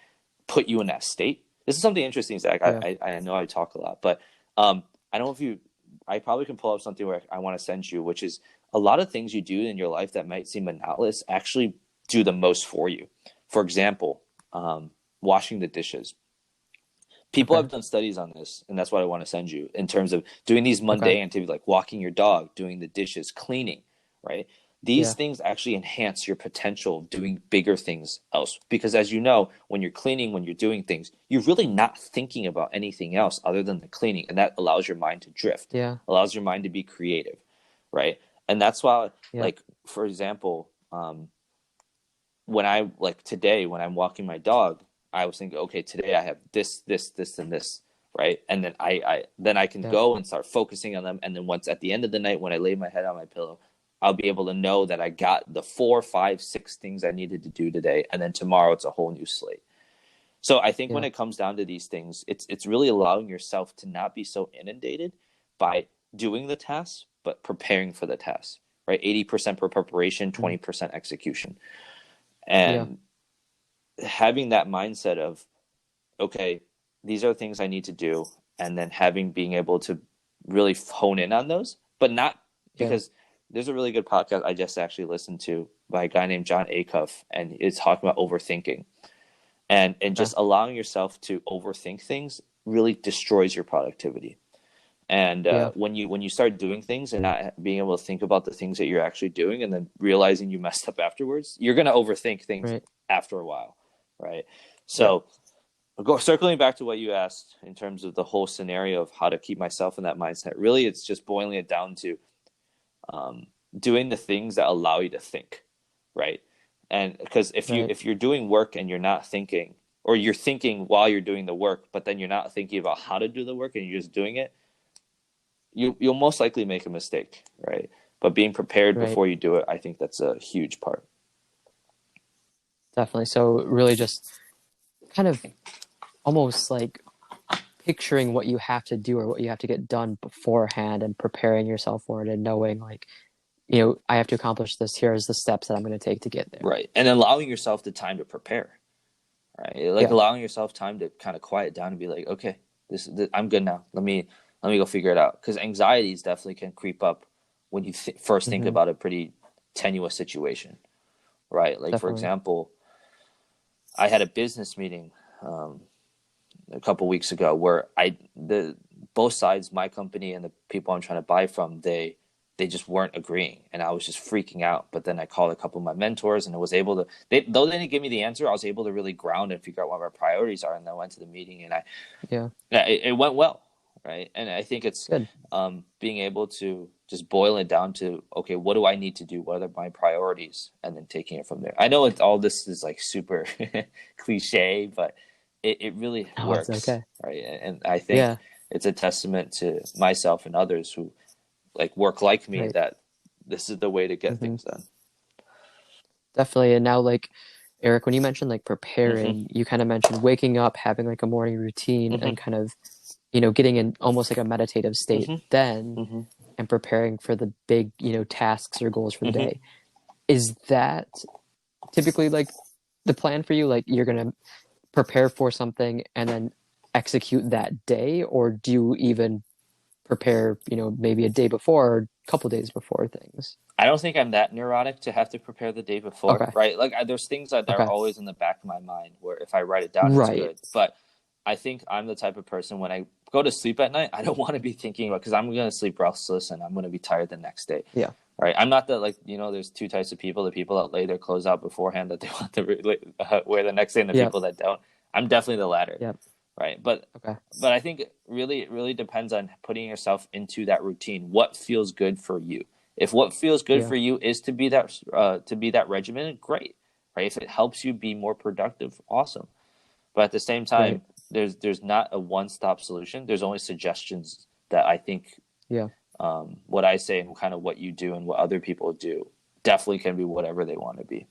put you in that state. This is something interesting, Zach. Yeah. I know I talk a lot, but I don't know if I probably can pull up something where I want to send you, which is a lot of things you do in your life that might seem monotonous actually do the most for you. For example, washing the dishes. People Okay. have done studies on this, and that's what I want to send you in terms of doing these Okay. mundane activities like walking your dog, doing the dishes, cleaning, right? These Yeah. things actually enhance your potential of doing bigger things else. Because as you know, when you're cleaning, when you're doing things, you're really not thinking about anything else other than the cleaning. And that allows your mind to drift, Yeah. allows your mind to be creative, right? And that's why, Yep. like, for example, when I like today when I'm walking my dog, I was thinking, okay, today I have this, and this, right? And then I can Yep. go and start focusing on them. And then once at the end of the night, when I lay my head on my pillow, I'll be able to know that I got the 4, 5, 6 things I needed to do today, and then tomorrow it's a whole new slate. So I think when Yep. it comes down to these things, it's really allowing yourself to not be so inundated by doing the tasks, but preparing for the tasks, right? 80% per preparation, Mm. 20% execution. Yeah. And having that mindset of, okay, these are things I need to do, and then being able to really hone in on those, but not Yeah. because there's a really good podcast I just actually listened to by a guy named John Acuff, and it's talking about overthinking, and Okay. just allowing yourself to overthink things really destroys your productivity. And Yeah. when you start doing things and not being able to think about the things that you're actually doing, and then realizing you messed up afterwards, you're going to overthink things Right. after a while, right? Yep. So circling back to what you asked in terms of the whole scenario of how to keep myself in that mindset, really it's just boiling it down to um, doing the things that allow you to think, right? And because Right. if you're doing work and you're not thinking, or you're thinking while you're doing the work, but then you're not thinking about how to do the work and you're just doing it, you'll most likely make a mistake, right? But being prepared Right. before you do it, I think that's a huge part. Definitely. So really just kind of almost like picturing what you have to do or what you have to get done beforehand and preparing yourself for it and knowing like, I have to accomplish this. Here's the steps that I'm going to take to get there. Right. And allowing yourself the time to prepare, right? Like Yeah. allowing yourself time to kind of quiet down and be like, okay, this I'm good now. Let me go figure it out. Because anxieties definitely can creep up when you first think Hmm. about a pretty tenuous situation, right? Like for Definitely. example, I had a business meeting a couple weeks ago where the both sides, my company and the people I'm trying to buy from, they just weren't agreeing, and I was just freaking out. But then I called a couple of my mentors, and I was able to. Though they didn't give me the answer, I was able to really ground and figure out what my priorities are. And I went to the meeting, and Yeah. it went well, right? And I think it's Good. being able to just boil it down to, okay, what do I need to do? What are my priorities? And then taking it from there. I know all this is like super cliche, but it really Oh, it's works, okay. right? And I think Yeah. it's a testament to myself and others who like work like me Right. that this is the way to get Hmm. things done. Definitely. And now like Eric, when you mentioned like Mm-hmm. preparing, you kind of mentioned waking up, having like a morning routine Mm-hmm. and kind of getting in almost like a meditative state Mm-hmm. then Mm-hmm. and preparing for the big, tasks or goals for the Mm-hmm. day. Is that typically like the plan for you? Like you're going to prepare for something and then execute that day? Or do you even prepare, maybe a day before or a couple days before things? I don't think I'm that neurotic to have to prepare the day before, Okay. right? Like there's things that are Okay. always in the back of my mind where if I write it down, it's Right. good. But I think I'm the type of person when I go to sleep at night, I don't want to be thinking about because I'm going to sleep restless and I'm going to be tired the next day, Yeah. right? I'm not that like there's two types of people: the people that lay their clothes out beforehand that they want to wear the next day, and the Yep. people that don't. I'm definitely the latter, Yep. right? But Okay. I think it really depends on putting yourself into that routine. What feels good for you? If what feels good Yeah. for you is to be that regimen, great, right? If it helps you be more productive, awesome. But at the same Right. time, there's not a one stop solution. There's only suggestions that I think Yeah. what I say and kind of what you do and what other people do definitely can be whatever they want to be.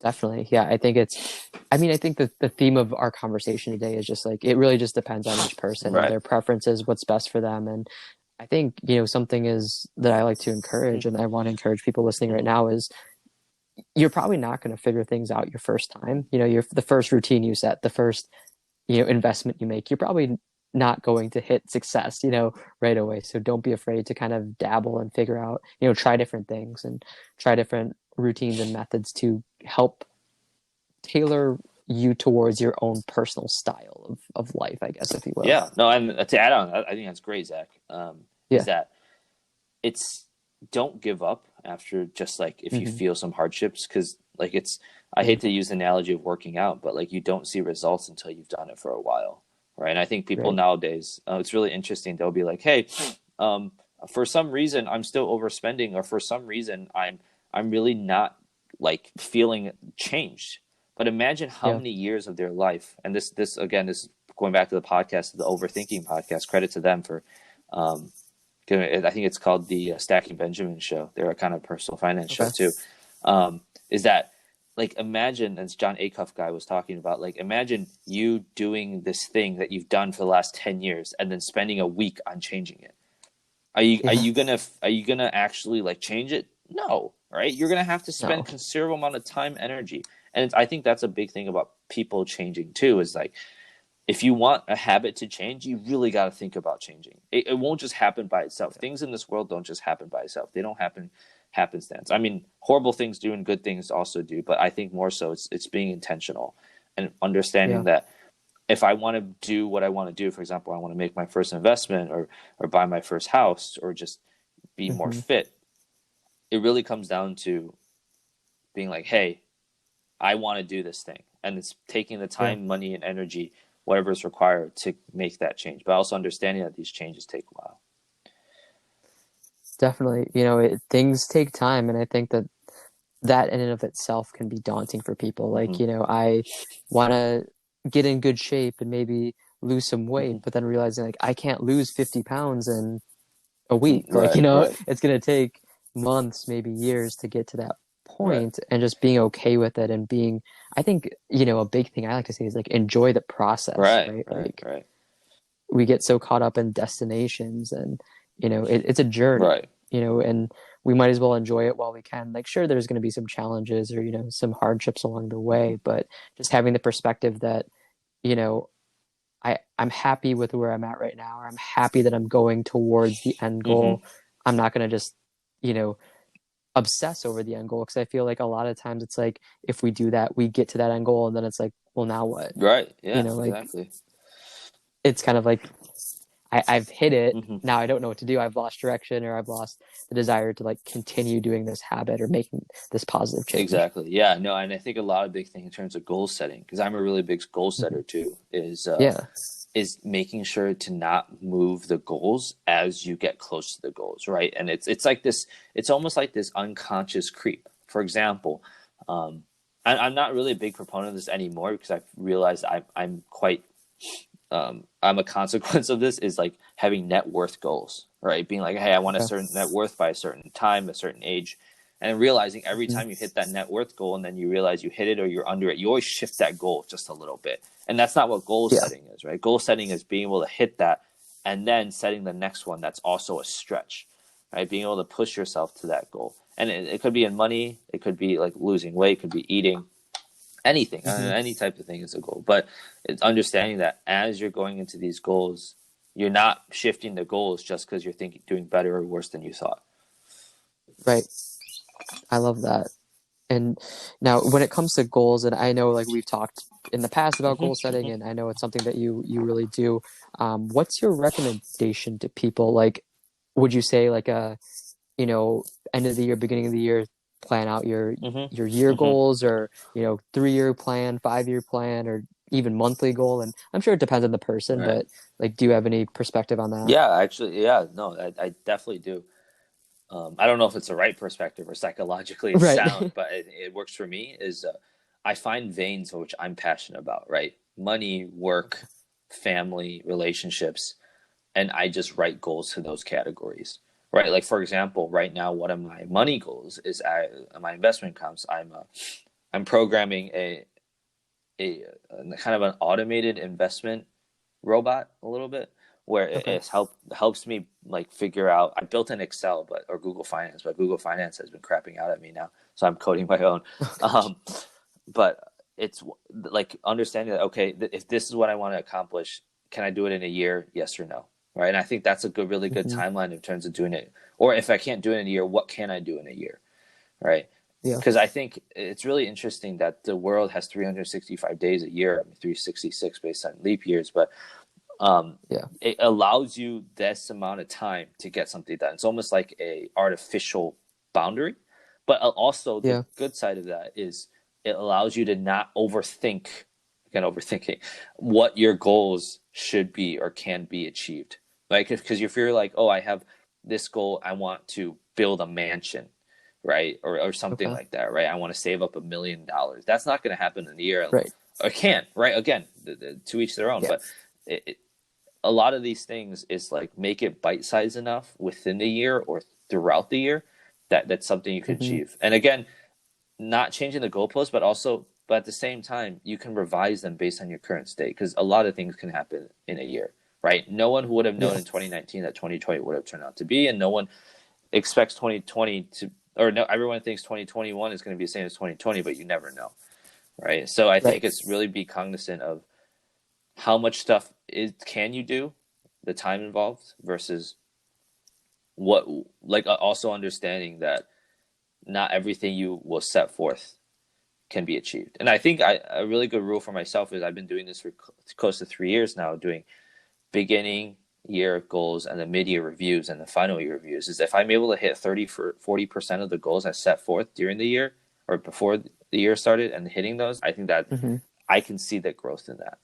Definitely. Yeah. I think that the theme of our conversation today is just like, it really just depends on each person and Right. their preferences, what's best for them. And I think, something is that I like to encourage and I want to encourage people listening right Mm-hmm. now is you're probably not going to figure things out your first time. You're the first routine you set, the first, investment you make, you're probably not going to hit success, right away. So don't be afraid to kind of dabble and figure out, try different things and try different routines and methods to help tailor you towards your own personal style of life, I guess, if you will. Yeah. No, and to add on, I think that's great, Zach. Is Yeah. that it's don't give up after just like if you Mm-hmm. feel some hardships because like I Yeah. hate to use the analogy of working out, but like you don't see results until you've done it for a while, right? And I think people Right. nowadays, it's really interesting. They'll be like, hey, um, for some reason I'm still overspending, or for some reason I'm really not like feeling changed. But imagine how Yeah. many years of their life, and this again, this is going back to the podcast, the overthinking podcast. Credit to them for um, I think it's called the Stacking Benjamin Show. They're a kind of personal finance show Okay. too. Is that like imagine, as John Acuff guy was talking about, like imagine you doing this thing that you've done for the last 10 years and then spending a week on changing it. Yeah. Are you gonna actually like change it? No, right? You're gonna have to spend No. considerable amount of time, energy, and I think that's a big thing about people changing too. Is like if you want a habit to change, you really got to think about changing. It won't just happen by itself. Things in this world don't just happen by itself. They don't happen happenstance. I mean, horrible things do and good things also do, but I think more so it's being intentional and understanding Yeah. that if I want to do what I want to do, for example, I want to make my first investment or buy my first house or just be more Mm-hmm. fit, it really comes down to being like, hey, I want to do this thing. And it's taking the Yeah. time, money, and energy, whatever is required to make that change. But also understanding that these changes take a while. Definitely. Things take time, and I think that in and of itself can be daunting for people. Mm-hmm. Like, I want to get in good shape and maybe lose some weight, Mm-hmm. but then realizing like I can't lose 50 pounds in a week. Like, Right, right, it's going to take months, maybe years to get to that right, point, and just being okay with it and being, I think, a big thing I like to say is like enjoy the process, right, right? right, Like right, we get so caught up in destinations and, it's a journey, right. and we might as well enjoy it while we can. Like, sure, there's going to be some challenges or, some hardships along the Mm-hmm. way, but just having the perspective that, you know, I'm happy with where I'm at right now, or I'm happy that I'm going towards the end Mm-hmm. goal. I'm not going to just, you know, obsess over the end goal, because I feel like a lot of times it's like if we do that, we get to that end goal and then it's like, well, now what? Right. Yeah, Like exactly. it's kind of like I've hit it. Mm-hmm. Now I don't know what to do. I've lost direction, or I've lost the desire to like continue doing this habit or making this positive change. Exactly. Yeah. No, and I think a lot of big thing in terms of goal setting, because I'm a really big goal Mm-hmm. setter too, Yeah. is making sure to not move the goals as you get close to the goals, right? And it's like this. It's almost like this unconscious creep. For example, I'm not really a big proponent of this anymore because I've realized I'm quite I'm a consequence of this is like having net worth goals, right? Being like, hey, I want a Okay. certain net worth by a certain time, a certain age. and realizing every Mhm. time you hit that net worth goal and then you realize you hit it or you're under it, you always shift that goal just a little bit. And that's not what goal Yeah. setting is, right? Goal setting is being able to hit that and then setting the next one that's also a stretch, right? Being able to push yourself to that goal. And it could be in money, it could be like losing weight, it could be eating, anything, Hmm. any type of thing is a goal. But it's understanding that as you're going into these goals, you're not shifting the goals just because you're thinking doing better or worse than you thought. Right. I love that. And now when it comes to goals, and I know like we've talked in the past about goal Mm-hmm, setting, mm-hmm. and I know it's something that you really do. What's your recommendation to people? Like, would you say like you know, end of the year, beginning of the year, plan out your Mm-hmm. year Mm-hmm. goals, or 3-year plan, 5-year plan, or even monthly goal? And I'm sure it depends on the person, Right. but like, do you have any perspective on that? Yeah, actually, yeah, no, I definitely do. I don't know if it's the right perspective or psychologically it's Right. sound, but it works for me. Is I find veins which I'm passionate about, right? Money, work, family, relationships, and I just write goals to those categories, right? Like for example, right now, one of my money goals is my investment accounts. I'm programming a kind of an automated investment robot a little bit where Okay. helps me like figure out. I built an Excel or Google Finance, but Google Finance has been crapping out at me now, so I'm coding my own. Oh gosh. Um, but it's like understanding that okay, if this is what I want to accomplish, can I do it in a year? Yes or no, right? And I think that's a really good Hmm. timeline in terms of doing it. Or if I can't do it in a year, what can I do in a year, right? Yeah. Because I think it's really interesting that the world has 365 days a year, I mean, 366 based on leap years, but Yeah. it allows you this amount of time to get something done. It's almost like a artificial boundary, but also the Yeah. good side of that is it allows you to not overthink, again, overthinking what your goals should be or can be achieved. Like, because if you're like, oh, I have this goal, I want to build a mansion, right? Or something Okay. like that, right? I want to save up $1 million. That's not going to happen in a year. Right. Or can, right? Again, to each their own. Yeah. But a lot of these things is like make it bite sized enough within the year or throughout the year that that's something you can Hmm. achieve. And again, not changing the goalpost, but at the same time, you can revise them based on your current state because a lot of things can happen in a year, right? No one would have known Yeah. in 2019 that 2020 would have turned out to be, and no one expects 2020 to, or no, everyone thinks 2021 is going to be the same as 2020, but you never know, right? So I Right. think it's really be cognizant of how much stuff can you do, the time involved versus what, like also understanding that not everything you will set forth can be achieved. And I think a really good rule for myself is I've been doing this for close to 3 years now, doing beginning year goals and the mid-year reviews and the final year reviews. Is if I'm able to hit 40% of the goals I set forth during the year or before the year started and hitting those, I think that Hmm. I can see the growth in that.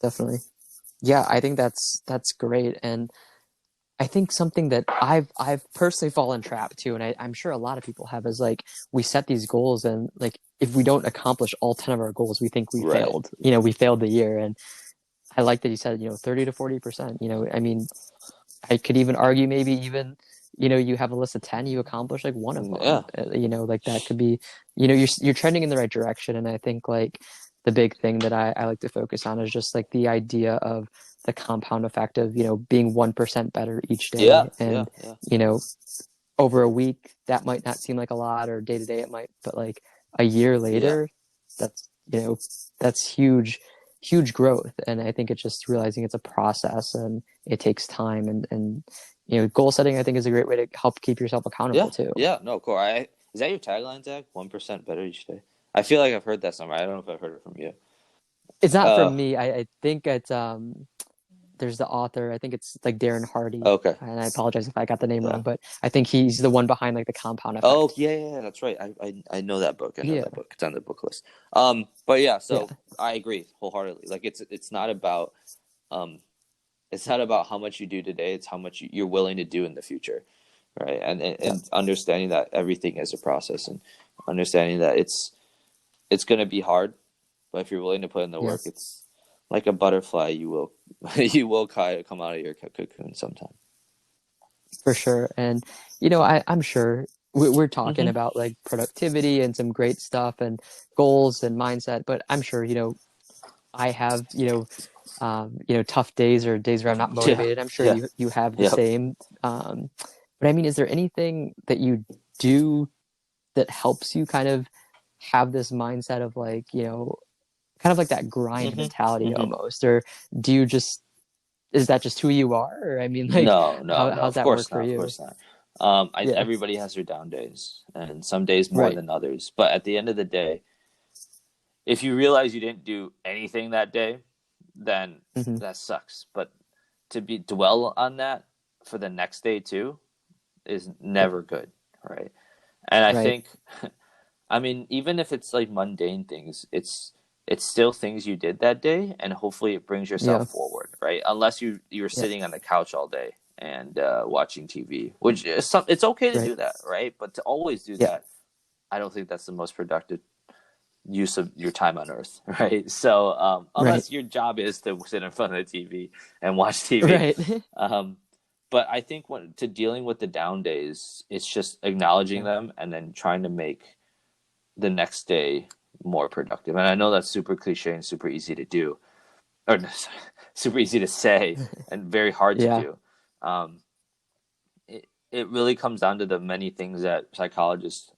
Definitely. Yeah, I think that's great. And I think something that I've personally fallen trap to, and I'm sure a lot of people have, is like we set these goals, and like if we don't accomplish all 10 of our goals, we think we Right. failed. We failed the year. And I like that you said 30 to 40%. I mean, I could even argue maybe even you have a list of 10, you accomplish like one of them. Yeah. Like that could be you're trending in the right direction. And I think like the big thing that I like to focus on is just like the idea of the compound effect of being 1% better each Yeah. day. Yeah. And Yeah. you know over a week that might not seem like a lot, or day to day it might, but like a year Yeah. later, that's that's huge growth. And I think it's just realizing it's a process and it takes time. And goal setting, I think, is a great way to help keep yourself Yeah. accountable too. Yeah. No, cool. Is that your tagline, Zach? 1% better each day. I feel like I've heard that somewhere. I don't know if I've heard it from you. It's not Uh, from me. I think it's there's the author. I think it's like Darren Hardy, okay. and I apologize if I got the name Yeah. wrong, but I think he's the one behind like the compound Oh, effect. yeah, yeah, yeah, that's right. I know that book. I know Yeah. that book. It's on the book list. But yeah, Yeah. so I agree wholeheartedly. Like um, it's not about how much you do today. It's how much you're willing to do in the future, right? Yeah. And understanding that everything is a process and understanding that it's going to be hard, but if you're willing to put in the Yeah. work, it's like a butterfly. You will you will come out of your cocoon sometime. For sure. And I'm sure we're talking Mm-hmm. about like productivity and some great stuff and goals and mindset, but I'm sure, I have, tough days or days where I'm not Yeah. motivated. I'm sure Yeah. you have the Yep. same. But I mean, is there anything that you do that helps you kind of have this mindset of like, kind of like that grind Mm-hmm. mentality Mm-hmm. almost? Or do you just, is that just who you are? Or I mean, like, No, no, no. how's Of that work course for not. Of you? course not. Yeah. Everybody has their down days, and some days more Right. than others. But at the end of the day, if you realize you didn't do anything that day, then Hmm. that sucks. But to be dwell on that for the next day too is Yeah. never good, right? And I Right. think, I mean, even if it's like mundane things, it's still things you did that day, and hopefully it brings Yeah. yourself forward, right? Unless you're Yeah. sitting on the couch all day and watching TV, which is it's okay to Right. do that, right? But to always do Yeah. that, I don't think that's the most productive use of your time on Earth, right? So Right. unless your job is to sit in front of the TV and watch TV, Right. um, but I think when to dealing with the down days, it's just acknowledging Yeah. them and then trying to make the next day more productive. And I know that's super cliche and super easy to do, or super easy to say and very hard to Yeah. do. Um, it really comes down to the many things that psychologists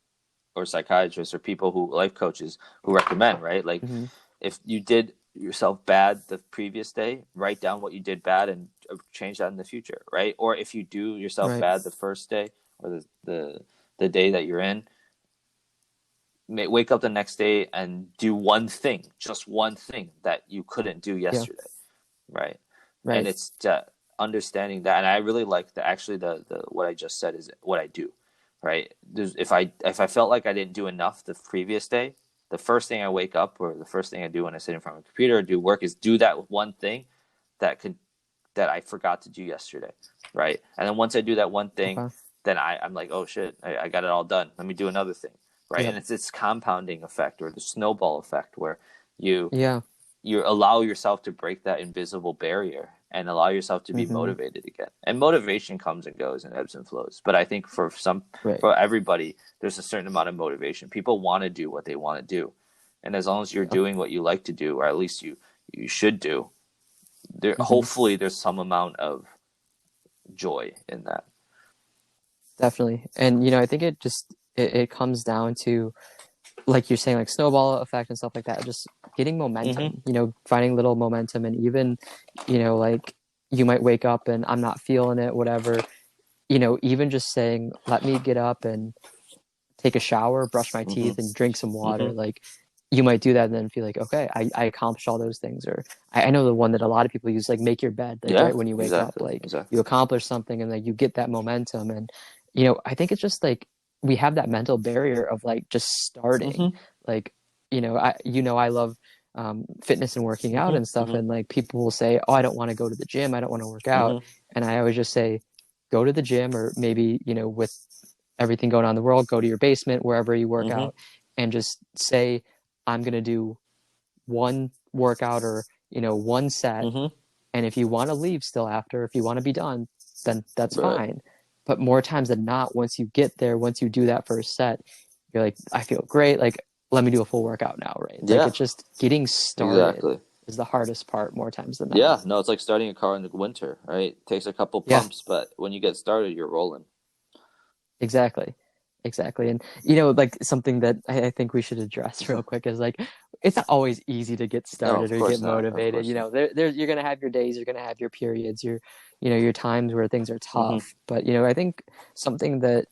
or psychiatrists or people who life coaches who recommend, right? Like Hmm. if you did yourself bad the previous day, write down what you did bad and change that in the future, right? Or if you do yourself Right. bad the first day or the day that you're in, wake up the next day and do one thing, just one thing that you couldn't do Yeah. yesterday, right? And Right. it's understanding that, and I really like the actually the what I just said is what I do, right? If I felt like I didn't do enough the previous day, the first thing I wake up or the first thing I do when I sit in front of a computer or do work is do that one thing that could that I forgot to do yesterday, right? And then once I do that one thing, Okay. then I'm like, oh shit, I got it all done. Let me do another thing, right? And Yep. it's this compounding effect or the snowball effect where you Yeah. you allow yourself to break that invisible barrier and allow yourself to be Hmm. motivated again. And motivation comes and goes and ebbs and flows. But I think Right. for everybody, there's a certain amount of motivation. People want to do what they want to do. And as long as you're Yeah. doing what you like to do, or at least you should do, there Hmm. hopefully there's some amount of joy in that. Definitely. And I think it comes down to, like you're saying, like snowball effect and stuff like that, just getting Mm-hmm. momentum, finding little momentum. And even, like you might wake up and I'm not feeling it, whatever, even just saying, let me get up and take a shower, brush my Mm-hmm. teeth, and drink some Mm-hmm. water. Like you might do that and then feel like, okay, I accomplished all those things. Or I know the one that a lot of people use, like make your bed, like Yeah, right when you wake up, exactly. like you Exactly. accomplish something and like you get that momentum. And, I think it's just like we have that mental barrier of like just starting. Mm-hmm. Like, I love fitness and working out Mm-hmm. and stuff. Mm-hmm. And like people will say, oh, I don't want to go to the gym. I don't want to work out. Mm-hmm. And I always just say, go to the gym, or maybe, with everything going on in the world, go to your basement, wherever you work Mm-hmm. out, and just say, I'm going to do one workout or, one set. Mm-hmm. And if you want to leave still after, if you want to be done, then that's Right. fine. But more times than not, once you get there, once you do that first set, you're like, I feel great. Like, let me do a full workout now, right? Like, Yeah, it's just getting started exactly. is the hardest part more times than not. Yeah, no, it's like starting a car in the winter, right? It takes a couple Yeah. pumps, but when you get started, you're rolling. Exactly. Exactly. And like something that I think we should address real quick is like it's not always easy to get No, started of or get course not. Of motivated. course not. There you're gonna have your days, you're gonna have your periods, your times where things are Mm-hmm. tough. But I think something that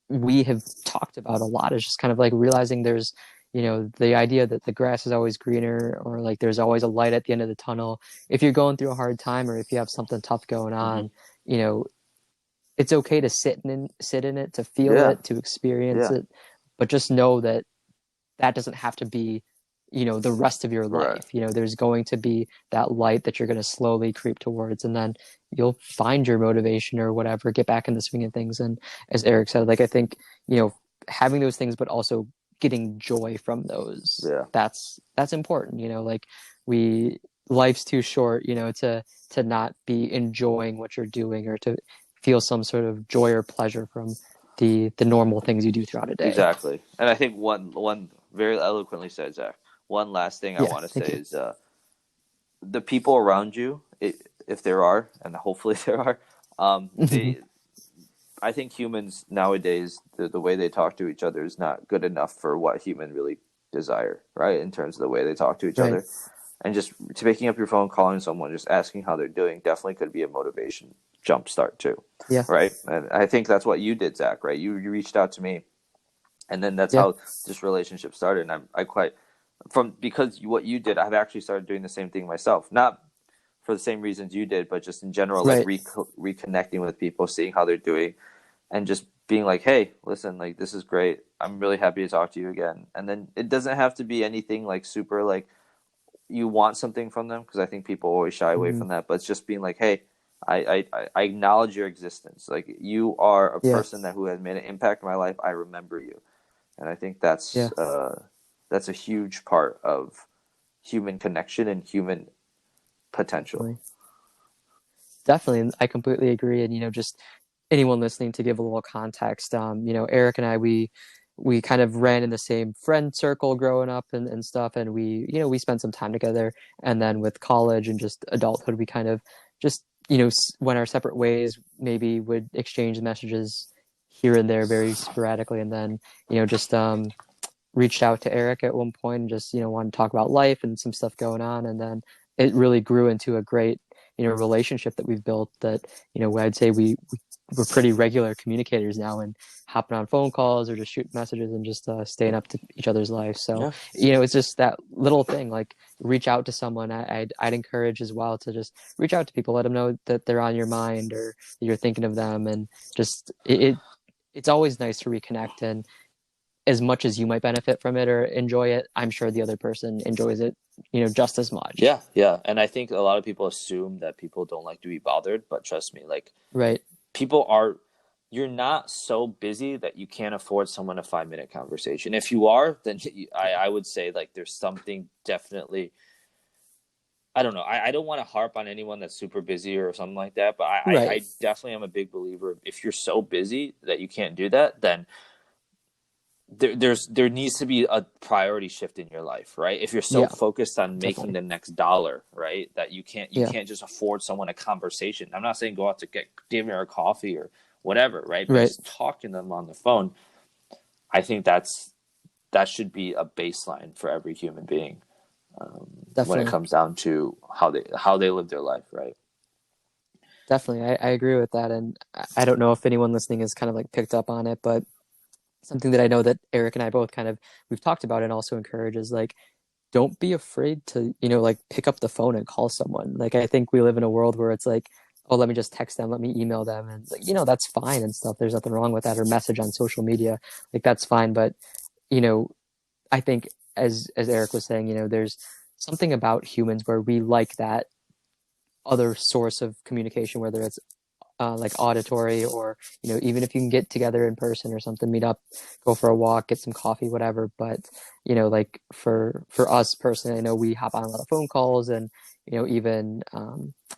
we have talked about a lot is just kind of like realizing there's the idea that the grass is always greener, or like there's always a light at the end of the tunnel. If you're going through a hard time or if you have something tough going Mm-hmm. on, you know it's okay to sit in it, to feel Yeah, it, to experience yeah, it, but just know that that doesn't have to be the rest of your right. life. There's going to be that light that you're going to slowly creep towards, and then you'll find your motivation or whatever, get back in the swing of things. And as Eric said, like I think having those things, but also getting joy from those, Yeah, that's important. Like we life's too short to not be enjoying what you're doing, or to feel some sort of joy or pleasure from the normal things you do throughout a day. Exactly. And I think one very eloquently said, Zach. One last thing I Yeah, want to thank say you. is the people around you, if there are, and hopefully there are, they I think humans nowadays, the way they talk to each other is not good enough for what humans really desire, right? In terms of the way they talk to each Right. other. And just picking up your phone, calling someone, just asking how they're doing definitely could be a motivation jump start too, Yeah. right? And I think that's what you did, Zach, right? You reached out to me, and then that's Yeah. how this relationship started. And I quite, from because what you did, I've actually started doing the same thing myself. Not for the same reasons you did, but just in general, like Right. reconnecting with people, seeing how they're doing, and just being like, hey, listen, like this is great. I'm really happy to talk to you again. And then it doesn't have to be anything like super like you want something from them, because I think people always shy away Hmm. from that. But it's just being like, hey, I acknowledge your existence. Like you are a Yeah. person that who has made an impact in my life. I remember you, and I think Yeah. that's a huge part of human connection and human potential. Definitely. Definitely. And I completely agree. And, just anyone listening, to give a little context, Eric and I, we kind of ran in the same friend circle growing up and stuff. And we spent some time together. And then with college and just adulthood, we kind of just, went our separate ways, maybe would exchange messages here and there very sporadically. And then, just reached out to Eric at one point and just, wanted to talk about life and some stuff going on. And then it really grew into a great, relationship that we've built that, I'd say we're pretty regular communicators now and hopping on phone calls or just shooting messages and just staying up to each other's life. So, Yeah, it's just that little thing, like reach out to someone. I'd encourage as well to just reach out to people, let them know that they're on your mind or that you're thinking of them. And just, it's always nice to reconnect. And as much as you might benefit from it or enjoy it, I'm sure the other person enjoys it, just as much. yeah, yeah. And I think a lot of people assume that people don't like to be bothered, but trust me, like Right. people are. You're not so busy that you can't afford someone a 5 minute conversation. If you are, then I would say like there's something definitely. I don't know. I don't want to harp on anyone that's super busy or something like that, but Right. I definitely am a big believer. If you're so busy that you can't do that, then there needs to be a priority shift in your life, right? If you're so Yeah, focused on making definitely. the next dollar, right, that you Yeah. can't just afford someone a get. I'm not saying go out to get dinner or coffee or whatever, right? But Right. just talking to them on the phone. I think that should be a baseline for every human being when it Definitely. comes down to how they live their life, right? Definitely. I agree with that. And I don't know if anyone listening has kind of like picked up on it, but something that I know that Eric and I both kind of we've talked about and also encourage is like don't be afraid to, like pick up the phone and call someone. Like I think we live in a world where it's like, oh, let me just text them, let me email them, and like, that's fine and stuff. There's nothing wrong with that, or message on social media, like that's fine. But you know, I think as Eric was saying, there's something about humans where we like that other source of communication, whether it's like auditory or even if you can get together in person or something, meet up, go for a walk, get some coffee, whatever. But like for us personally, I know we hop on a lot of phone calls and even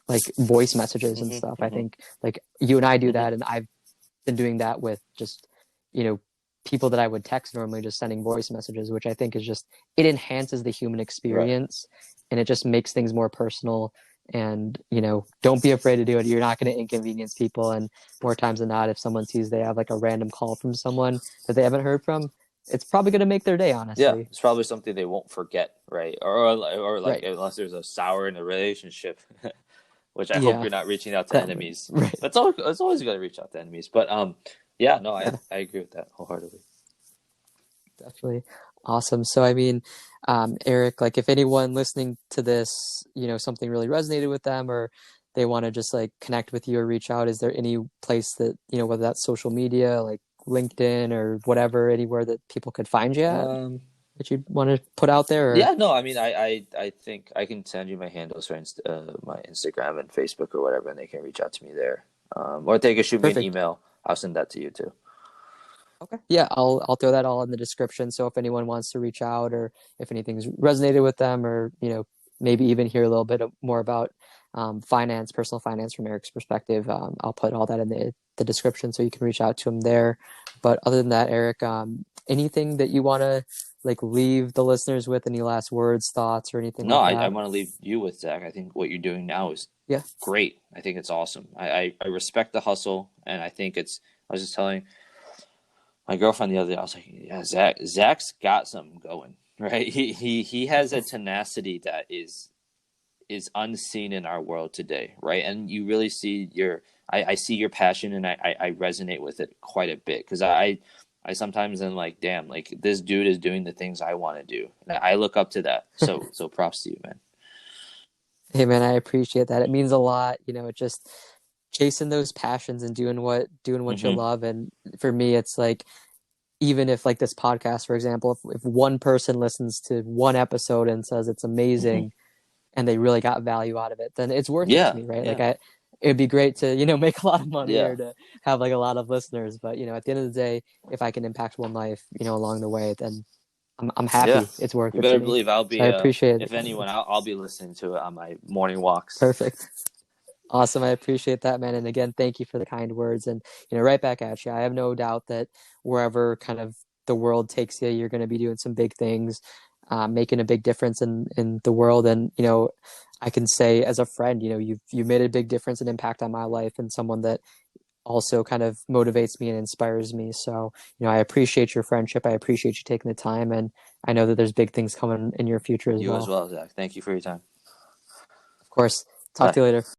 like voice messages and Mm-hmm, stuff. I mm-hmm, think like you and I do mm-hmm. that, and I've been doing that with just you know people that I would text normally, just sending voice messages, which I think is just it enhances the human Right. experience and it just makes things more personal. And don't be afraid to do it. You're not going to inconvenience people. And more times than not, if someone sees they have like a random call from someone that they haven't heard from, it's probably going to make their day, Yeah, honestly. it's probably something they won't forget, right? Or like Right. unless there's a sour in the relationship, which I hope Yeah. you're not reaching out to Definitely. enemies. Right. It's always going to reach out to enemies. But yeah, no, I Yeah. I agree with that wholeheartedly. Definitely. Awesome. So, I mean, Eric, like if anyone listening to this, something really resonated with them or they want to just like connect with you or reach out, is there any place that, whether that's social media, like LinkedIn or whatever, anywhere that people could find you at Um, that you'd want to put out there? Or yeah, no, I mean, I think I can send you my handles for my Instagram and Facebook or whatever, and they can reach out to me there. Or they can shoot me an perfect. email. I'll send that to you too. Okay. Yeah, I'll throw that all in the description. So if anyone wants to reach out or if anything's resonated with them or, maybe even hear a little bit more about finance, personal finance from Eric's perspective, I'll put all that in the description so you can reach out to him there. But other than that, Eric, anything that you want to like leave the listeners with? Any last words, thoughts, or anything No, like I that? want to leave you with Zach. I think what you're doing now is Yeah. great. I think it's awesome. I respect the hustle, and I think it's. I was just telling my girlfriend the other day. I was like, yeah, Zach's got something going, right? He has a tenacity that is unseen in our world today, right? And you really see I see your passion, and I resonate with it quite a bit because I sometimes am like, damn, like this dude is doing the things I want to do. And I look up to that. So props to you, man. Hey man, I appreciate that. It means a lot, just chasing those passions and doing what you Mm-hmm. love. And for me, it's like even if like this podcast, for example, if one person listens to one episode and says it's Mm-hmm. amazing and they really got value out of it, then it's worth it to Yeah, me, right? Like yeah, it'd be great to, make a lot of money yeah, or to have like a lot of listeners. But, at the end of the day, if I can impact one life, along the way, then I'm yeah. happy. It's worth You it to better me. believe I'll So I be appreciate it, if man. anyone, I'll be listening to it on my morning walks. Perfect. Awesome. I appreciate that, man. And again, thank you for the kind words. And, right back at you. I have no doubt that wherever kind of the world takes you, you're going to be doing some big things, making a big difference in the world. And, I can say as a friend, you've made a big difference and impact on my life and someone that also kind of motivates me and inspires me. So, I appreciate your friendship. I appreciate you taking the time. And I know that there's big things coming in your future as You as well. well, Zach. Thank you for your time. Of course. Talk Bye. to you later.